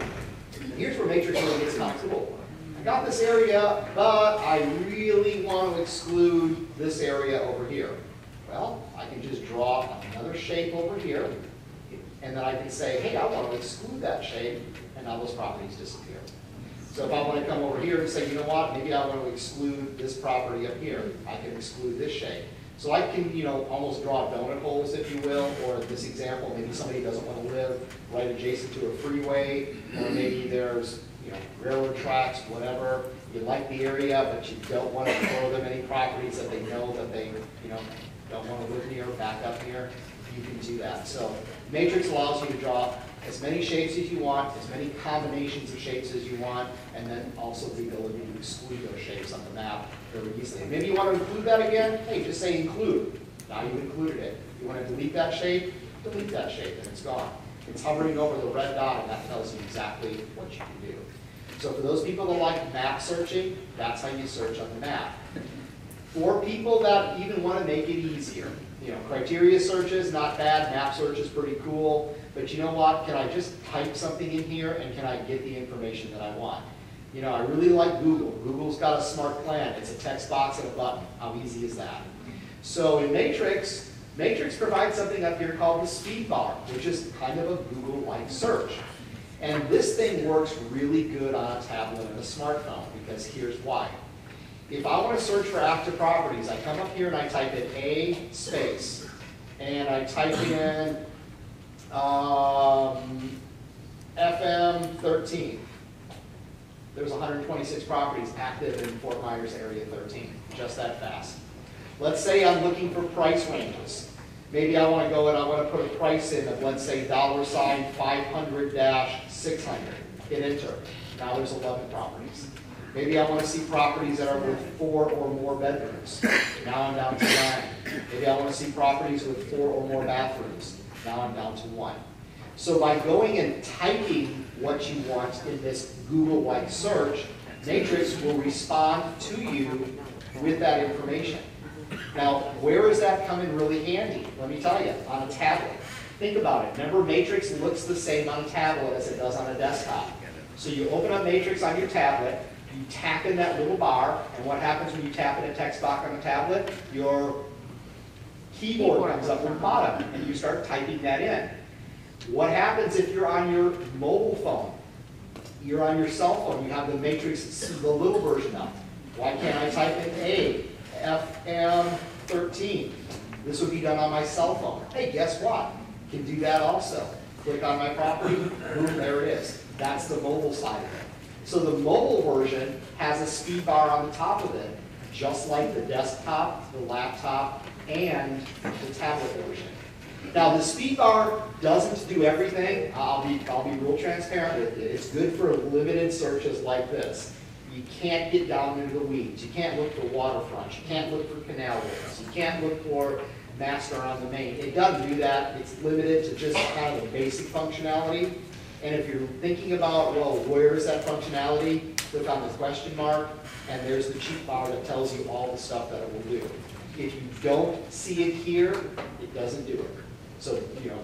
Here's where Matrix really gets kind of cool. I got this area, but I really want to exclude this area over here. Well, I can just draw another shape over here, and then I can say, hey, I want to exclude that shape, and now those properties disappear. So if I want to come over here and say, you know what, maybe I want to exclude this property up here, I can exclude this shape. So I can, you know, almost draw donut holes, if you will, or this example, maybe somebody doesn't want to live right adjacent to a freeway, or maybe there's, you know, railroad tracks, whatever. You like the area, but you don't want to throw them any properties that they know that they, you know, don't want to live near, back up near. You can do that. So Matrix allows you to draw as many shapes as you want, as many combinations of shapes as you want, and then also the ability to exclude those shapes on the map very easily. Maybe you want to include that again? Hey, just say include. Now you've included it. You want to delete that shape? Delete that shape, and it's gone. It's hovering over the red dot, and that tells you exactly what you can do. So for those people that like map searching, that's how you search on the map. For people that even want to make it easier, you know, criteria searches, not bad, map search is pretty cool, but you know what, can I just type something in here and can I get the information that I want? You know, I really like Google. Google's got a smart plan. It's a text box and a button. How easy is that? So in Matrix provides something up here called the speed bar, which is kind of a Google-like search. And this thing works really good on a tablet and a smartphone, because here's why. If I want to search for active properties, I come up here and I type in A space, and I type in FM 13. There's 126 properties active in Fort Myers area 13, just that fast. Let's say I'm looking for price ranges. Maybe I want to go and I want to put a price in of, let's say, $500-600. Hit enter. Now there's 11 properties. Maybe I want to see properties that are with 4 or more bedrooms. Now I'm down to 9. Maybe I want to see properties with 4 or more bathrooms. Now I'm down to 1. So by going and typing what you want in this Google-like search, Matrix will respond to you with that information. Now, where does that come in really handy? Let me tell you, on a tablet. Think about it. Remember, Matrix looks the same on a tablet as it does on a desktop. So you open up Matrix on your tablet, you tap in that little bar, and what happens when you tap in a text box on a tablet? Your keyboard comes up at the bottom, and you start typing that in. What happens if you're on your mobile phone? You're on your cell phone, you have the Matrix, the little version up. Why can't I type in FM13? This would be done on my cell phone. Hey, guess what? Can do that also. Click on my property, boom, there it is. That's the mobile side of it. So the mobile version has a speed bar on the top of it, just like the desktop, the laptop, and the tablet version. Now the speed bar doesn't do everything. I'll be real transparent with you. It's good for limited searches like this. You can't get down into the weeds. You can't look for waterfront. You can't look for canal walls. You can't look for master on the main. It doesn't do that. It's limited to just kind of the basic functionality. And if you're thinking about, well, where is that functionality? Click on the question mark, and there's the cheat bar that tells you all the stuff that it will do. If you don't see it here, it doesn't do it. So, you know,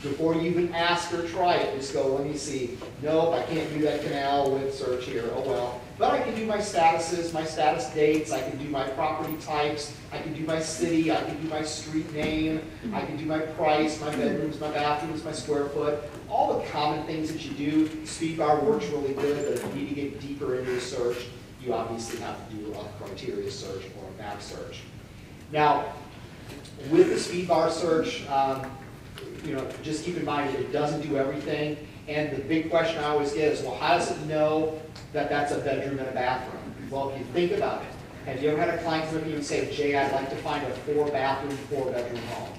before you even ask or try it, just go, let me see. Nope, I can't do that canal with search here. Oh well. But I can do my statuses, my status dates, I can do my property types, I can do my city, I can do my street name, I can do my price, my bedrooms, my bathrooms, my square foot, all the common things that you do. Speedbar works really good, but if you need to get deeper into a search, you obviously have to do a criteria search or a map search. Now, with the speedbar search, you know, just keep in mind that it doesn't do everything. And the big question I always get is, well, how does it know that that's a bedroom and a bathroom? Well, if you think about it, have you ever had a client come up to you and say, Jay, I'd like to find a 4-bathroom, 4-bedroom home?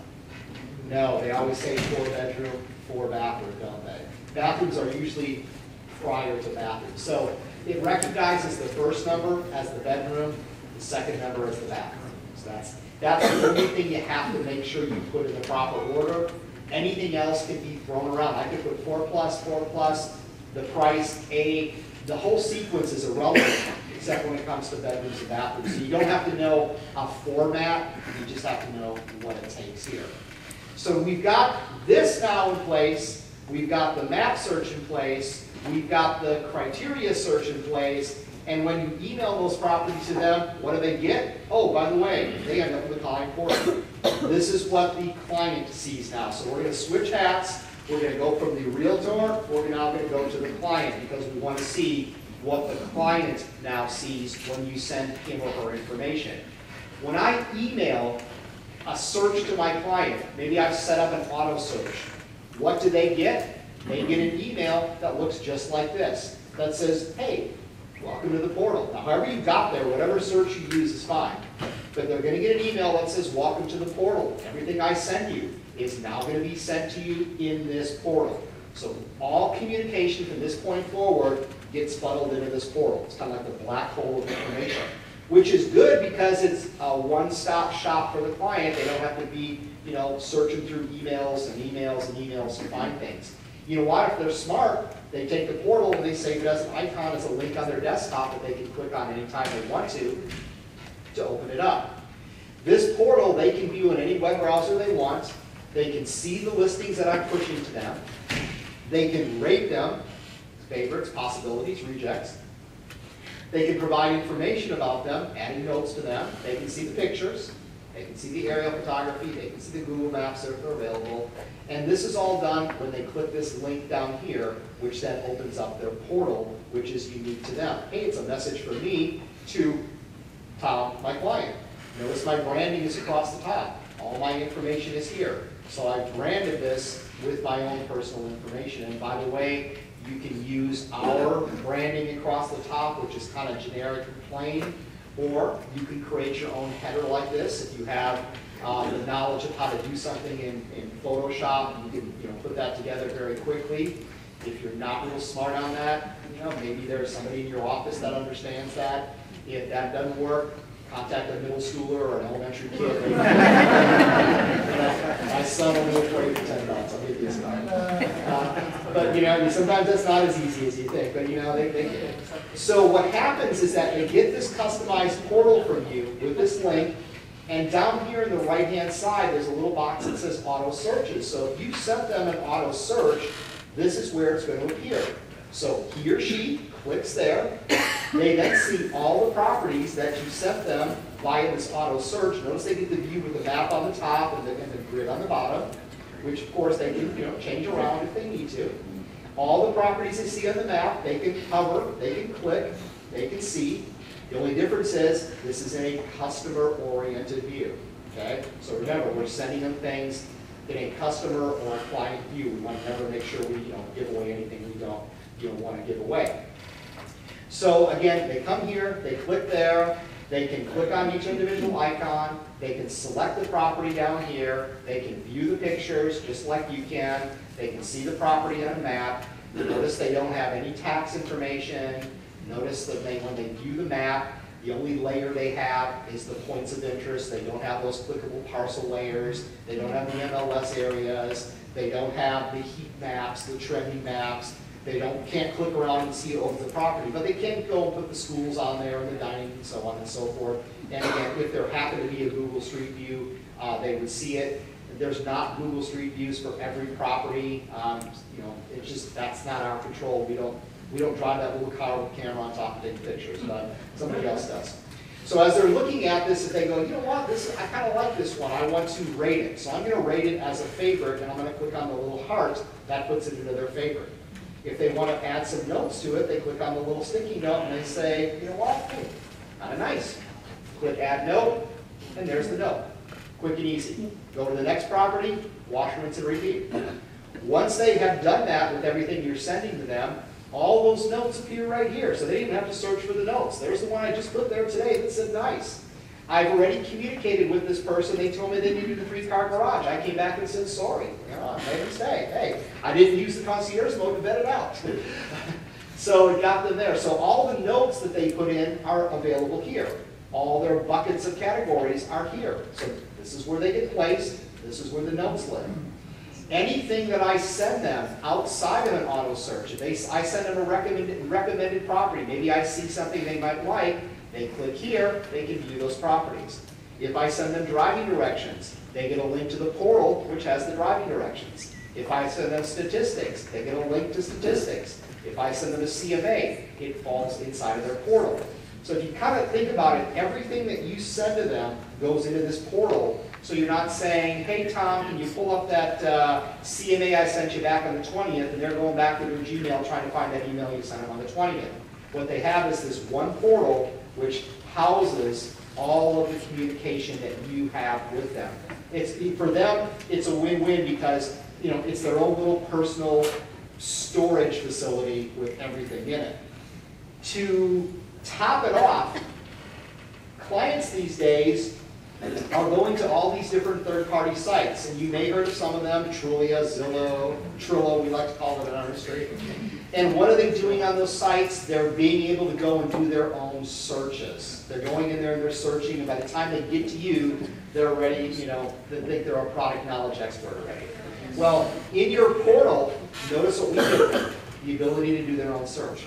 No, they always say 4-bedroom, 4-bathroom, don't they? Bathrooms are usually prior to bathrooms. So it recognizes the first number as the bedroom, the second number as the bathroom. So that's the only thing you have to make sure you put in the proper order. Anything else can be thrown around. I could put 4+, 4+, the price, the whole sequence is irrelevant, except when it comes to bedrooms and bathrooms. So you don't have to know a format, you just have to know what it takes here. So we've got this now in place, we've got the map search in place, we've got the criteria search in place, and when you email those properties to them, what do they get? Oh, by the way, they end up in the client portal. This is what the client sees now. So we're going to switch hats. We're going to go from the realtor. We're now going to go to the client because we want to see what the client now sees when you send him or her information. When I email a search to my client, maybe I've set up an auto search. What do they get? They get an email that looks just like this, that says, hey, welcome to the portal. Now, however you got there, whatever search you use is fine. But they're going to get an email that says, welcome to the portal. Everything I send you is now going to be sent to you in this portal. So all communication from this point forward gets funneled into this portal. It's kind of like the black hole of information, which is good because it's a one-stop shop for the client. They don't have to be, you know, searching through emails and emails and emails to find things. You know what? If they're smart, they take the portal and they save it as an icon, as a link on their desktop that they can click on anytime they want to open it up. This portal they can view in any web browser they want. They can see the listings that I'm pushing to them. They can rate them, favorites, possibilities, rejects. They can provide information about them, adding notes to them. They can see the pictures. They can see the aerial photography. They can see the Google Maps if they're available. And this is all done when they click this link down here, which then opens up their portal, which is unique to them. Hey, it's a message from me to Tom, my client. Notice my branding is across the top. All my information is here. So I've branded this with my own personal information. And by the way, you can use our branding across the top, which is kind of generic and plain, or you can create your own header like this. If you have the knowledge of how to do something in Photoshop, you can put that together very quickly. If you're not real smart on that, maybe there's somebody in your office that understands that. If that doesn't work, contact a middle schooler or an elementary kid. My son only works for you for $10. I'll give you a start. But sometimes that's not as easy as you think. But they get it. So what happens is that they get this customized portal from you with this link, and down here in the right-hand side, there's a little box that says auto searches. So if you set them an auto search, this is where it's going to appear. So he or she clicks there. They then see all the properties that you sent them via this auto search. Notice they get the view with the map on the top and the grid on the bottom. which of course they can change around if they need to. All the properties they see on the map, they can hover, they can click, they can see. The only difference is this is a customer-oriented view. Okay? So remember, we're sending them things in a customer or a client view. We want to never make sure we give away anything we don't want to give away. So again, they come here, they click there, they can click on each individual icon, they can select the property down here, they can view the pictures just like you can, they can see the property on a map. Notice they don't have any tax information. Notice that when they view the map, the only layer they have is the points of interest. They don't have those clickable parcel layers. They don't have the MLS areas. They don't have the heat maps, the trending maps. They can't click around and see over the property, but they can go and put the schools on there and the dining and so on and so forth. And again, if there happened to be a Google Street View, they would see it. There's not Google Street Views for every property. It's just, that's not our control. We don't drive that little car with a camera on top and take pictures, but somebody else does. So as they're looking at this, if they go, you know what, I kind of like this one, I want to rate it. So I'm going to rate it as a favorite, and I'm going to click on the little heart. That puts it into their favorite. If they want to add some notes to it, they click on the little sticky note, and they say, you know what, hey, kind of nice. Click Add Note, and there's the note. Quick and easy. Go to the next property, wash, rinse, and repeat. Once they have done that with everything you're sending to them, all those notes appear right here, so they didn't have to search for the notes. There's the one I just put there today that said nice. I've already communicated with this person. They told me they needed a 3-car garage. I came back and said, sorry, I made a mistake. Hey, I didn't use the Concierge Mode to vet it out. So it got them there. So all the notes that they put in are available here. All their buckets of categories are here. So this is where they get placed. This is where the notes live. Anything that I send them outside of an auto search, if I send them a recommended property, maybe I see something they might like, they click here, they can view those properties. If I send them driving directions, they get a link to the portal, which has the driving directions. If I send them statistics, they get a link to statistics. If I send them a CMA, it falls inside of their portal. So if you kind of think about it, everything that you send to them goes into this portal. So you're not saying, hey Tom, can you pull up that CMA I sent you back on the 20th, and they're going back to their Gmail trying to find that email you sent them on the 20th. What they have is this one portal which houses all of the communication that you have with them. For them, it's a win-win because it's their own little personal storage facility with everything in it. To top it off, clients these days are going to all these different third-party sites, and you may have heard of some of them, Trulia, Zillow, Trillo, we like to call it on our street. And what are they doing on those sites? They're being able to go and do their own searches. They're going in there and they're searching, and by the time they get to you, they're already, they think they're a product knowledge expert already. Well, in your portal, notice what we did, the ability to do their own search.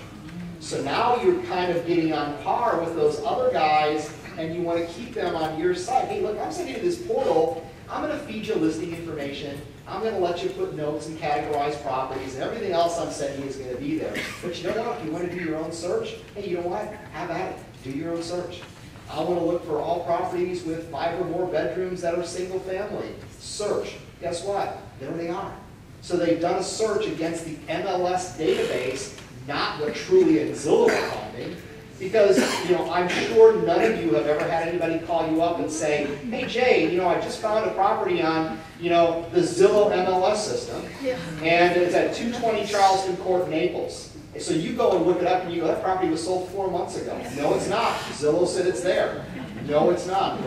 So now you're kind of getting on par with those other guys, and you want to keep them on your side. Hey, look, I'm sending you this portal. I'm going to feed you listing information. I'm going to let you put notes and categorize properties, and everything else I'm sending is going to be there. But you know what? If you want to do your own search, hey, you know what? Have at it. Do your own search. I want to look for all properties with 5 or more bedrooms that are single family. Search. Guess what? There they are. So they've done a search against the MLS database, not what Trulia and Zillow are finding. Because, I'm sure none of you have ever had anybody call you up and say, hey, Jay, I just found a property on, the Zillow MLS system, and it's at 220 Charleston Court, Naples. So you go and look it up, and you go, that property was sold 4 months ago. No, it's not. Zillow said it's there. No, it's not.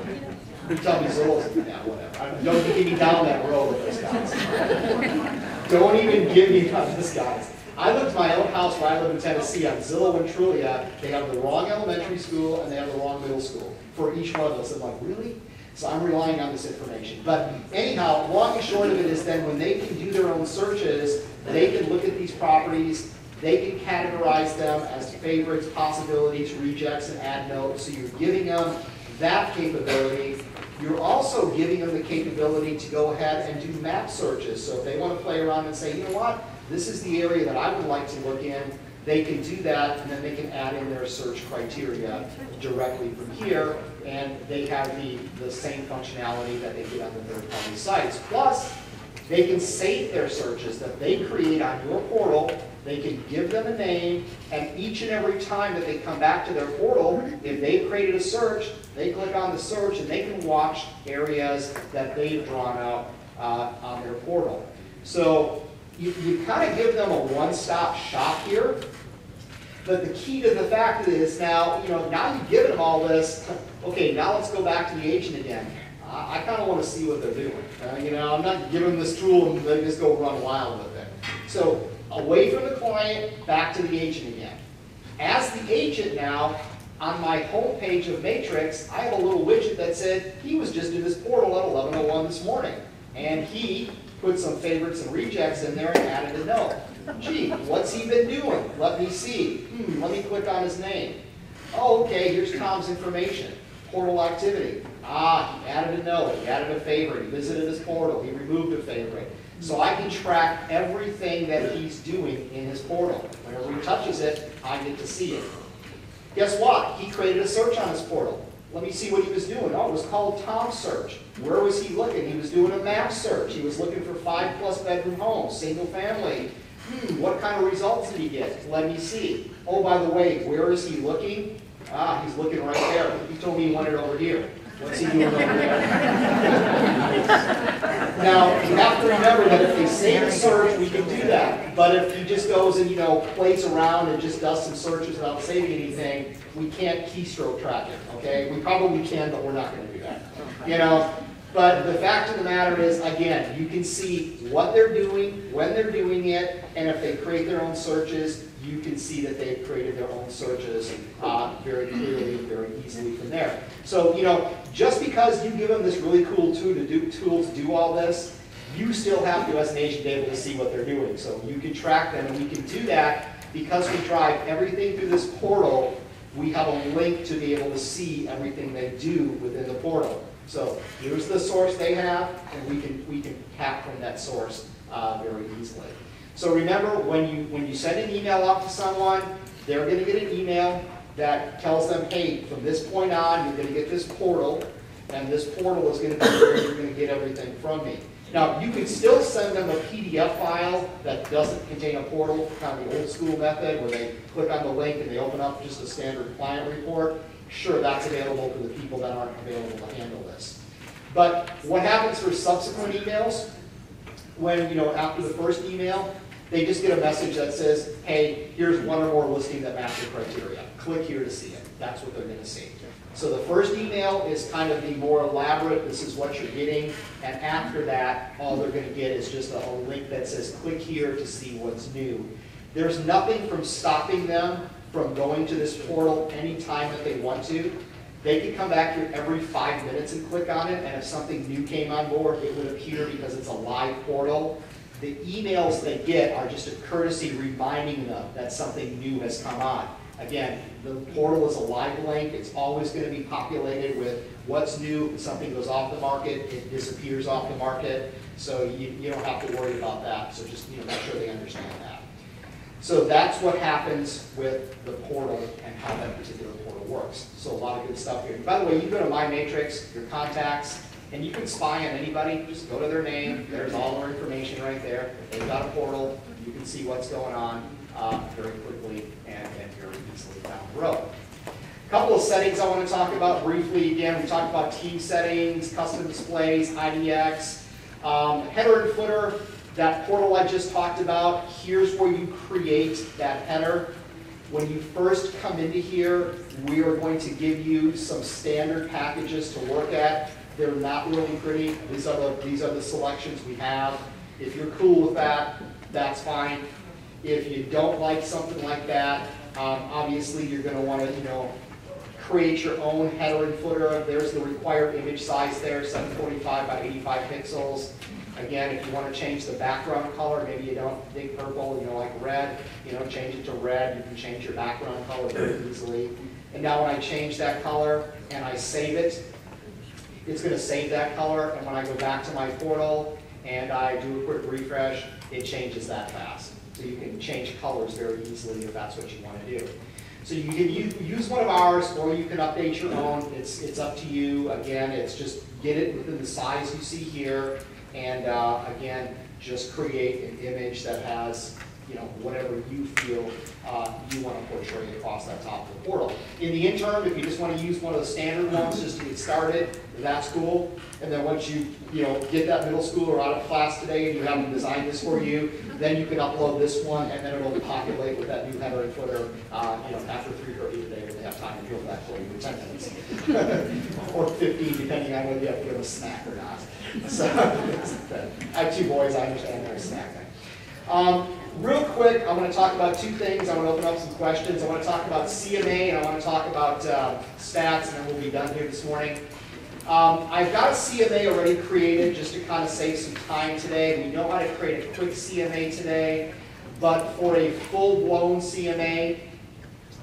You tell me Zillow's, yeah, whatever. Don't give me down that road with those guys. Don't even give me down this guys. I looked at my own house where I live in Tennessee on Zillow and Trulia. They have the wrong elementary school and they have the wrong middle school for each one of us. I'm like, really? So I'm relying on this information. But anyhow, long and short of it is then when they can do their own searches, they can look at these properties, they can categorize them as favorites, possibilities, rejects, and add notes. So you're giving them that capability. You're also giving them the capability to go ahead and do map searches. So if they want to play around and say, you know what? This is the area that I would like to look in. They can do that, and then they can add in their search criteria directly from here, and they have the same functionality that they get on the third-party sites. Plus, They can save their searches that they create on your portal. They can give them a name, and each and every time that they come back to their portal, if they've created a search, they click on the search and they can watch areas that they've drawn out on their portal. So you kind of give them a one-stop shop here. But the key to the fact is now, now you've given them all this. Okay, now let's go back to the agent again. I kind of want to see what they're doing. I'm not giving them this tool and they just go run wild with it. So away from the client, back to the agent again. As the agent now, on my home page of Matrix, I have a little widget that said he was just in this portal at 11:01 this morning. And he put some favorites and rejects in there and added a note. Gee, what's he been doing? Let me see. Let me click on his name. Oh, okay, here's Tom's information. Portal activity. He added a note. He added a favorite. He visited his portal. He removed a favorite. So I can track everything that he's doing in his portal. Whenever he touches it, I get to see it. Guess what? He created a search on his portal. Let me see what he was doing. Oh, it was called Tom's Search. Where was he looking? He was doing a map search. He was looking for 5+ bedroom homes, single family. What kind of results did he get? Let me see. Oh, by the way, where is he looking? He's looking right there. He told me he wanted it over here. What's he doing over there? Now, you have to remember that if they save a search, we can do that. But if he just goes and, plays around and just does some searches without saving anything, we can't keystroke track it, okay? We probably can, but we're not going to do that. But the fact of the matter is, again, you can see what they're doing, when they're doing it, and if they create their own searches, you can see that they've created their own searches very clearly, very easily from there. So, just because you give them this really cool tool to do all this, you still have to, as an agent, be able to see what they're doing. So you can track them, and we can do that because we drive everything through this portal. We have a link to be able to see everything they do within the portal. So here's the source they have, and we can tap from that source very easily. So remember, when you send an email out to someone, they're going to get an email that tells them, hey, from this point on, you're going to get this portal, and this portal is going to be where you're going to get everything from me. Now, you can still send them a PDF file that doesn't contain a portal, kind of the old school method, where they click on the link and they open up just a standard client report. Sure, that's available to the people that aren't available to handle this. But what happens for subsequent emails, when, after the first email, they just get a message that says, hey, here's one or more listings that match your criteria. Click here to see it. That's what they're going to see. So the first email is kind of the more elaborate, this is what you're getting, and after that, all they're going to get is just a link that says, click here to see what's new. There's nothing from stopping them from going to this portal anytime that they want to. They can come back here every 5 minutes and click on it, and if something new came on board, it would appear because it's a live portal. The emails they get are just a courtesy reminding them that something new has come on. Again, the portal is a live link. It's always going to be populated with what's new. If something goes off the market, it disappears off the market. So you don't have to worry about that. So just make sure they understand that. So that's what happens with the portal and how that particular portal works. So a lot of good stuff here. By the way, you go to My Matrix, your contacts, and you can spy on anybody. Just go to their name. There's all their information right there. If they've got a portal, you can see what's going on very quickly and very easily down the road. A couple of settings I want to talk about briefly. Again, we talked about team settings, custom displays, IDX, header and footer. That portal I just talked about, here's where you create that header. When you first come into here, we are going to give you some standard packages to work at. They're not really pretty. These are the selections we have. If you're cool with that, that's fine. If you don't like something like that, obviously you're going to want to, create your own header and footer. There's the required image size there, 745 by 85 pixels. Again, if you want to change the background color, maybe you don't dig purple, like red, change it to red. You can change your background color very easily. And now when I change that color and I save it, it's going to save that color. And when I go back to my portal and I do a quick refresh, it changes that fast. So you can change colors very easily if that's what you want to do. So you can use one of ours, or you can update your own. It's up to you. Again, it's just get it within the size you see here. and again, just create an image that has, you know, whatever you feel you want to portray across that top of the portal. In the interim, if you just want to use one of the standard ones just to get started, that's cool. And then once you get that middle schooler out of class today and you have them design this for you, then you can upload this one and then it'll populate with that new header and footer after 3:30 today when they have time to build that for you in 10 minutes. Or 15, depending on whether you have to give them a snack or not. So, I have 2 boys, I understand they're snacking. Real quick, I want to talk about 2 things. I want to open up some questions. I want to talk about CMA and I want to talk about stats, and then we'll be done here this morning. I've got a CMA already created just to kind of save some time today. We know how to create a quick CMA today, but for a full-blown CMA,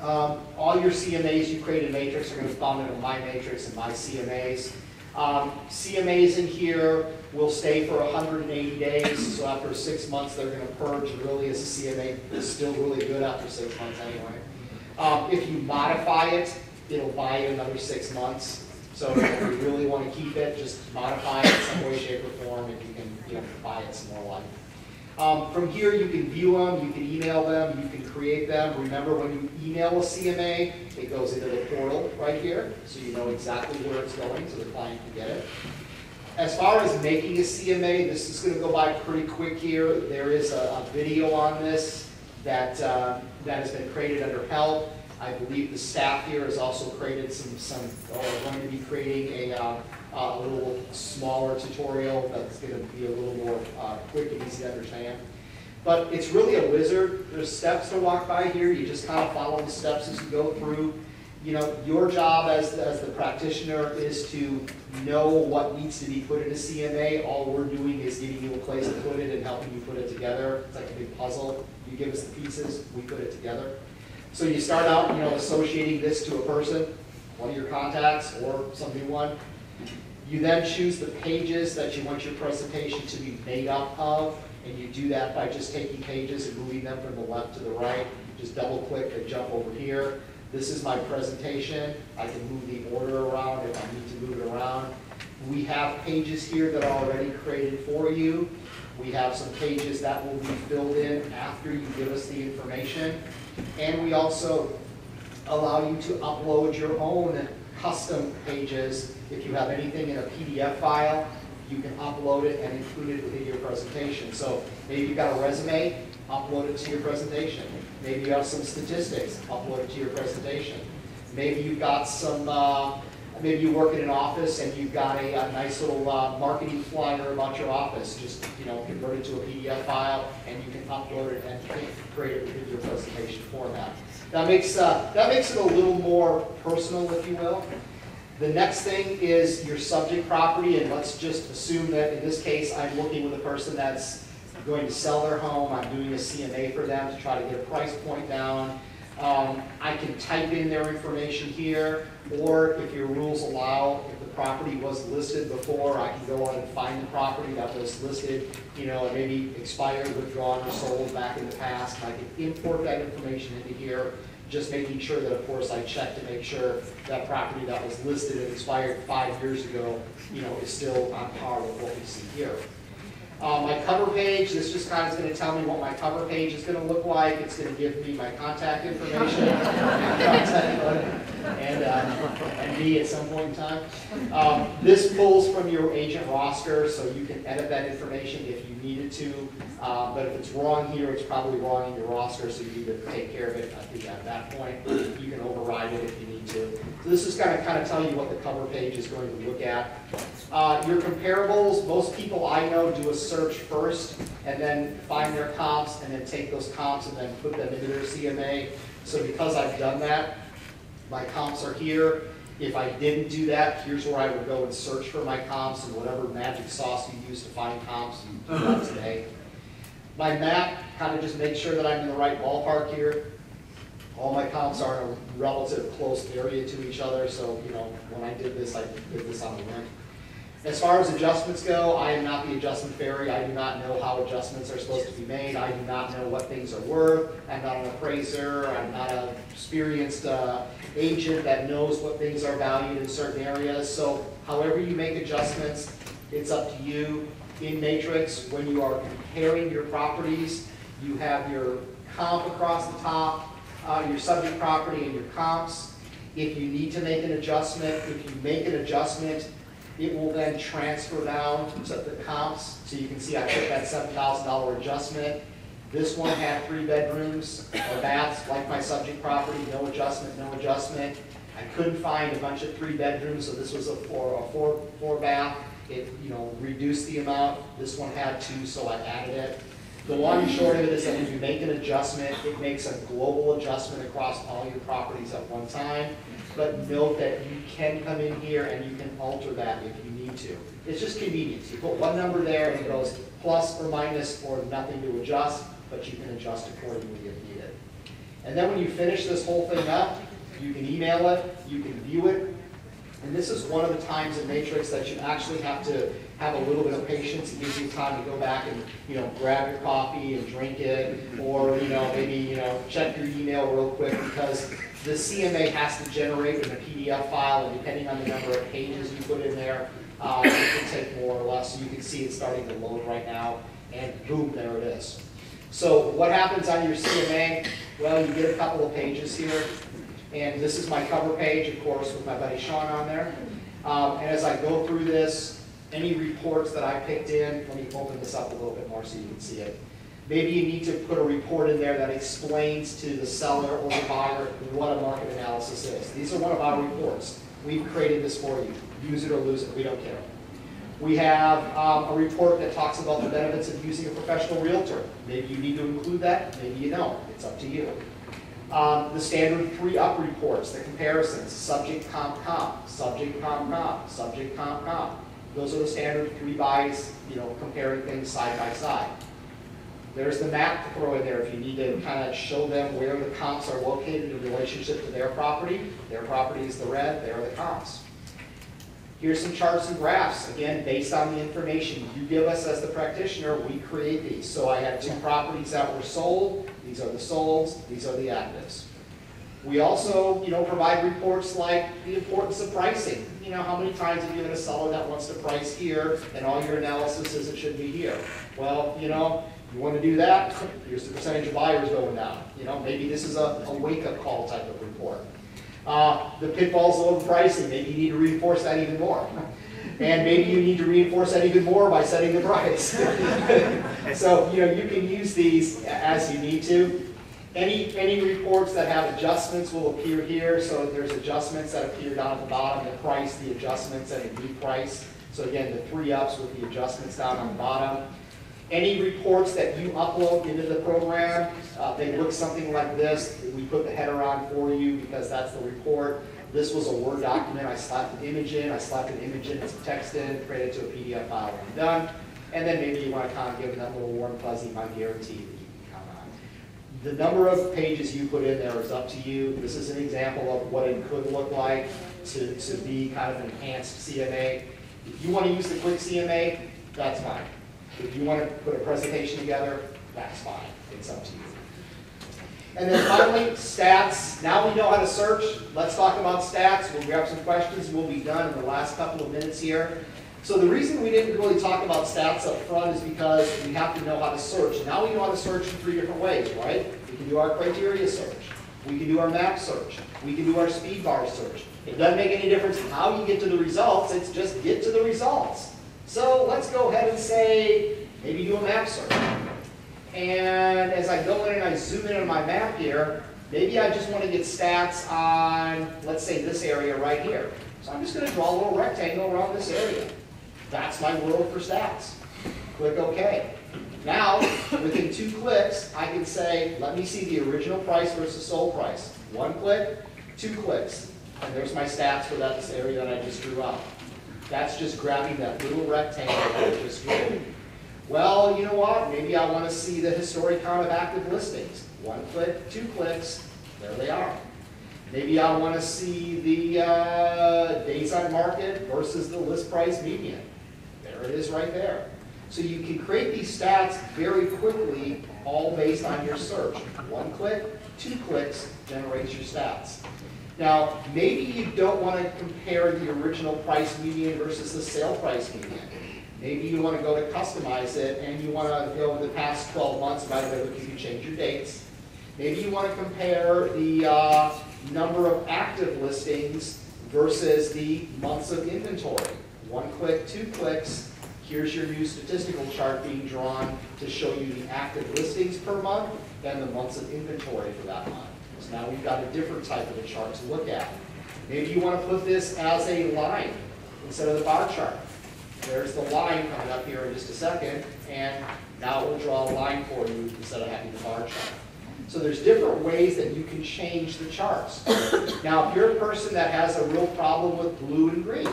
all your CMAs you create in Matrix are going to be found in My Matrix and My CMAs. CMAs in here will stay for 180 days, so after 6 months they're going to purge. Really, as a CMA, it's still really good after 6 months anyway. If you modify it, it'll buy you another 6 months. So if you really want to keep it, just modify it in some way, shape, or form, and you can buy it some more life. From here, you can view them, you can email them, you can create them. Remember, when you email a CMA, it goes into the portal right here, so you know exactly where it's going, so the client can get it. As far as making a CMA, this is going to go by pretty quick here. There is a video on this that has been created under help. I believe the staff here has also created going to be creating a little smaller tutorial that's going to be a little more quick and easy to understand. But it's really a wizard. There's steps to walk by here. You just kind of follow the steps as you go through. You know, your job as the practitioner is to know what needs to be put in a CMA. All we're doing is giving you a place to put it and helping you put it together. It's like a big puzzle. You give us the pieces, we put it together. So you start out, associating this to a person, one of your contacts or some new one. You then choose the pages that you want your presentation to be made up of, and you do that by just taking pages and moving them from the left to the right. Just double click and jump over here. This is my presentation. I can move the order around if I need to move it around. We have pages here that are already created for you. We have some pages that will be filled in after you give us the information. And we also allow you to upload your own custom pages. If you have anything in a PDF file, you can upload it and include it within your presentation. So maybe you've got a resume, upload it to your presentation. Maybe you have some statistics, upload it to your presentation. Maybe you've got some, maybe you work in an office and you've got a nice little marketing flyer about your office. Just convert it to a PDF file and you can upload it and create it within your presentation format. That makes it a little more personal, if you will. The next thing is your subject property, and let's just assume that in this case I'm working with a person that's going to sell their home. I'm doing a CMA for them to try to get a price point down. I can type in their information here, or if your rules allow, if the property was listed before, I can go on and find the property that was listed, and maybe expired, withdrawn, or sold back in the past. And I can import that information into here, just making sure that, of course, I check to make sure that property that was listed and expired 5 years ago, is still on par with what we see here. My cover page, this just kind of is going to tell me what my cover page is going to look like. It's going to give me my contact information and me at some point in time. This pulls from your agent roster, so you can edit that information if you needed to. But if it's wrong here, it's probably wrong in your roster, so you need to take care of it at that point. You can override it if you need to. So this is going to kind of tell you what the cover page is going to look at. Your comparables, most people I know do a search first and then find their comps and then take those comps and then put them into their CMA. So because I've done that, my comps are here. If I didn't do that, here's where I would go and search for my comps, and whatever magic sauce you use to find comps, you do that today. My map kind of just makes sure that I'm in the right ballpark here. All my comps are in a relative close area to each other, so when I did this, I did this on a whim. As far as adjustments go, I am not the adjustment fairy. I do not know how adjustments are supposed to be made. I do not know what things are worth. I'm not an appraiser. I'm not an experienced agent that knows what things are valued in certain areas. So however you make adjustments, it's up to you. in Matrix, when you are comparing your properties, you have your comp across the top, your subject property and your comps. If you need to make an adjustment, if you make an adjustment, it will then transfer down to the comps. So you can see I put that $7,000 adjustment. This one had 3 bedrooms or baths, like my subject property, no adjustment, no adjustment. I couldn't find a bunch of 3 bedrooms, so this was a four bath. It, reduced the amount. This one had 2, so I added it. The long and short of it is that when you make an adjustment, it makes a global adjustment across all your properties at one time. But note that you can come in here and you can alter that if you need to. It's just convenience. You put one number there and it goes plus or minus or nothing to adjust, but you can adjust accordingly if needed. And then when you finish this whole thing up, you can email it, you can view it. And this is one of the times in Matrix that you actually have to have a little bit of patience. It gives you time to go back and grab your coffee and drink it, or maybe check your email real quick, because the CMA has to generate in a PDF file, and depending on the number of pages you put in there, it can take more or less. So you can see it's starting to load right now, and boom, there it is. So what happens on your CMA? Well, you get a couple of pages here. And this is my cover page, of course, with my buddy Sean on there. And as I go through this, any reports that I picked in, let me open this up a little bit more so you can see it. Maybe you need to put a report in there that explains to the seller or the buyer what a market analysis is. These are one of our reports. We've created this for you. Use it or lose it, we don't care. We have a report that talks about the benefits of using a professional realtor. Maybe you need to include that, maybe you don't. It's up to you. The standard 3-up reports, the comparisons, subject, comp, comp, subject, comp, comp, subject, comp, comp. Those are the standard 3 buys, comparing things side by side. There's the map to throw in there if you need to kind of show them where the comps are located in relationship to their property. Their property is the red, there are the comps. Here's some charts and graphs, again, based on the information you give us as the practitioner, we create these. So I had 2 properties that were sold. These are the solds, these are the actives. We also, provide reports like the importance of pricing. How many times have you had a seller that wants to price here, and all your analysis is it should be here? Well, you want to do that, here's the percentage of buyers going down. Maybe this is a wake-up call type of report. The pitfalls of overpricing, maybe you need to reinforce that even more. And maybe you need to reinforce that even more by setting the price. So, you can use these as you need to. Any reports that have adjustments will appear here. So there's adjustments that appear down at the bottom, the price, the adjustments, and the new price. So again, the 3-ups with the adjustments down on the bottom. Any reports that you upload into the program, they look something like this. We put the header on for you because that's the report. This was a Word document. I slapped an image in, and some text in, created to a PDF file when you're done. And then maybe you want to kind of give them that little warm fuzzy, my guarantee that you can count on. The number of pages you put in there is up to you. This is an example of what it could look like to be kind of an enhanced CMA. If you want to use the quick CMA, that's fine. If you want to put a presentation together, that's fine. It's up to you. And then finally, stats. Now we know how to search. Let's talk about stats. We'll grab some questions. We'll be done in the last couple of minutes here. So the reason we didn't really talk about stats up front is because we have to know how to search. Now we know how to search in 3 different ways, right? We can do our criteria search. We can do our map search. We can do our speed bar search. It doesn't make any difference how you get to the results. It's just get to the results. So let's go ahead and say, maybe do a map search. And as I go in and I zoom in on my map here, maybe I just want to get stats on, let's say, this area right here. So I'm just going to draw a little rectangle around this area. That's my world for stats. Click OK. Now, within 2 clicks, I can say, let me see the original price versus sold price. 1 click, 2 clicks. And there's my stats for that area that I just drew out. That's just grabbing that little rectangle that I just drew. Well, you know what? Maybe I want to see the historic count of active listings. 1 click, 2 clicks, there they are. Maybe I want to see the days on market versus the list price median. There it is right there. So you can create these stats very quickly, all based on your search. 1 click, 2 clicks generates your stats. Now, maybe you don't want to compare the original price median versus the sale price median. Maybe you want to go to customize it and you want to go the past 12 months. By the way, look, you can change your dates. Maybe you want to compare the number of active listings versus the months of inventory. 1 click, 2 clicks. Here's your new statistical chart being drawn to show you the active listings per month and the months of inventory for that month. So now we've got a different type of a chart to look at. Maybe you want to put this as a line instead of the bar chart. There's the line coming up here in just a second, and now it will draw a line for you instead of having the bar chart. So there's different ways that you can change the charts. Now, if you're a person that has a real problem with blue and green,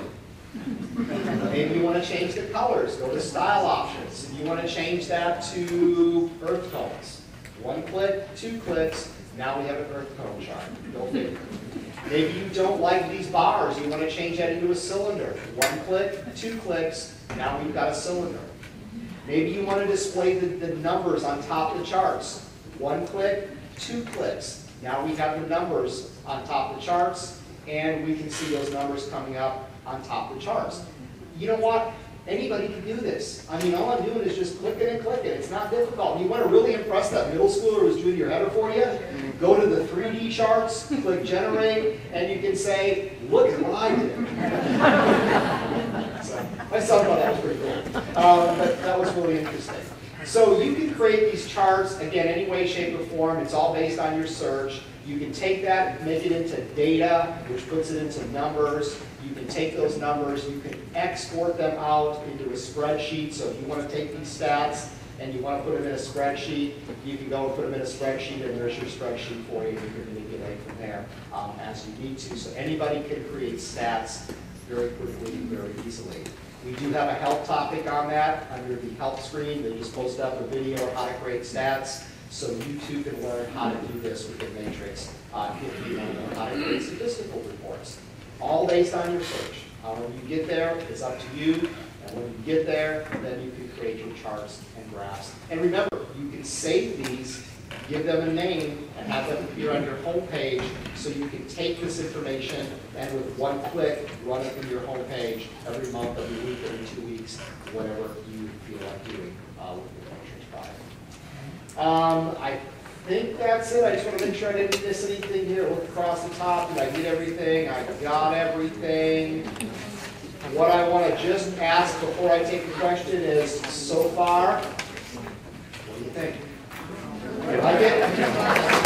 maybe you want to change the colors, go to style options. If you want to change that to earth tones. 1 click, 2 clicks, now we have an earth tone chart. Go figure. Maybe you don't like these bars, you want to change that into a cylinder. 1 click, 2 clicks, now we've got a cylinder. Maybe you want to display the numbers on top of the charts. 1 click, 2 clicks. Now we have the numbers on top of the charts, and we can see those numbers coming up on top of the charts. You know what? Anybody can do this. I mean, all I'm doing is just clicking and clicking. It's not difficult. You want to really impress that middle schooler who's doing your header for you? Go to the 3D charts, click generate, and you can say, look at what I did. So, I saw that was pretty cool. But that was really interesting. So you can create these charts, again, any way, shape, or form. It's all based on your search. You can take that, make it into data, which puts it into numbers. You can take those numbers, you can export them out into a spreadsheet. So if you want to take these stats and you want to put them in a spreadsheet, you can go and put them in a spreadsheet, and there's your spreadsheet for you. You can manipulate from there as you need to. So anybody can create stats very quickly and very easily. We do have a help topic on that under the help screen. They just post up a video on how to create stats, so you too can learn how to do this with the Matrix if you want to know how to create statistical reports. All based on your search. When you get there, it's up to you, and when you get there, then you can create your charts and graphs. And remember, you can save these, give them a name, and have them appear on your home page, so you can take this information and with 1 click, run it in your home page every month, every week, every 2 weeks, whatever you feel like doing with your Matrix product. I think that's it. I just want to make sure I didn't miss anything here. Look across the top. Did I get everything? I got everything. What I want to just ask before I take the question is, so far, what do you think? You like it?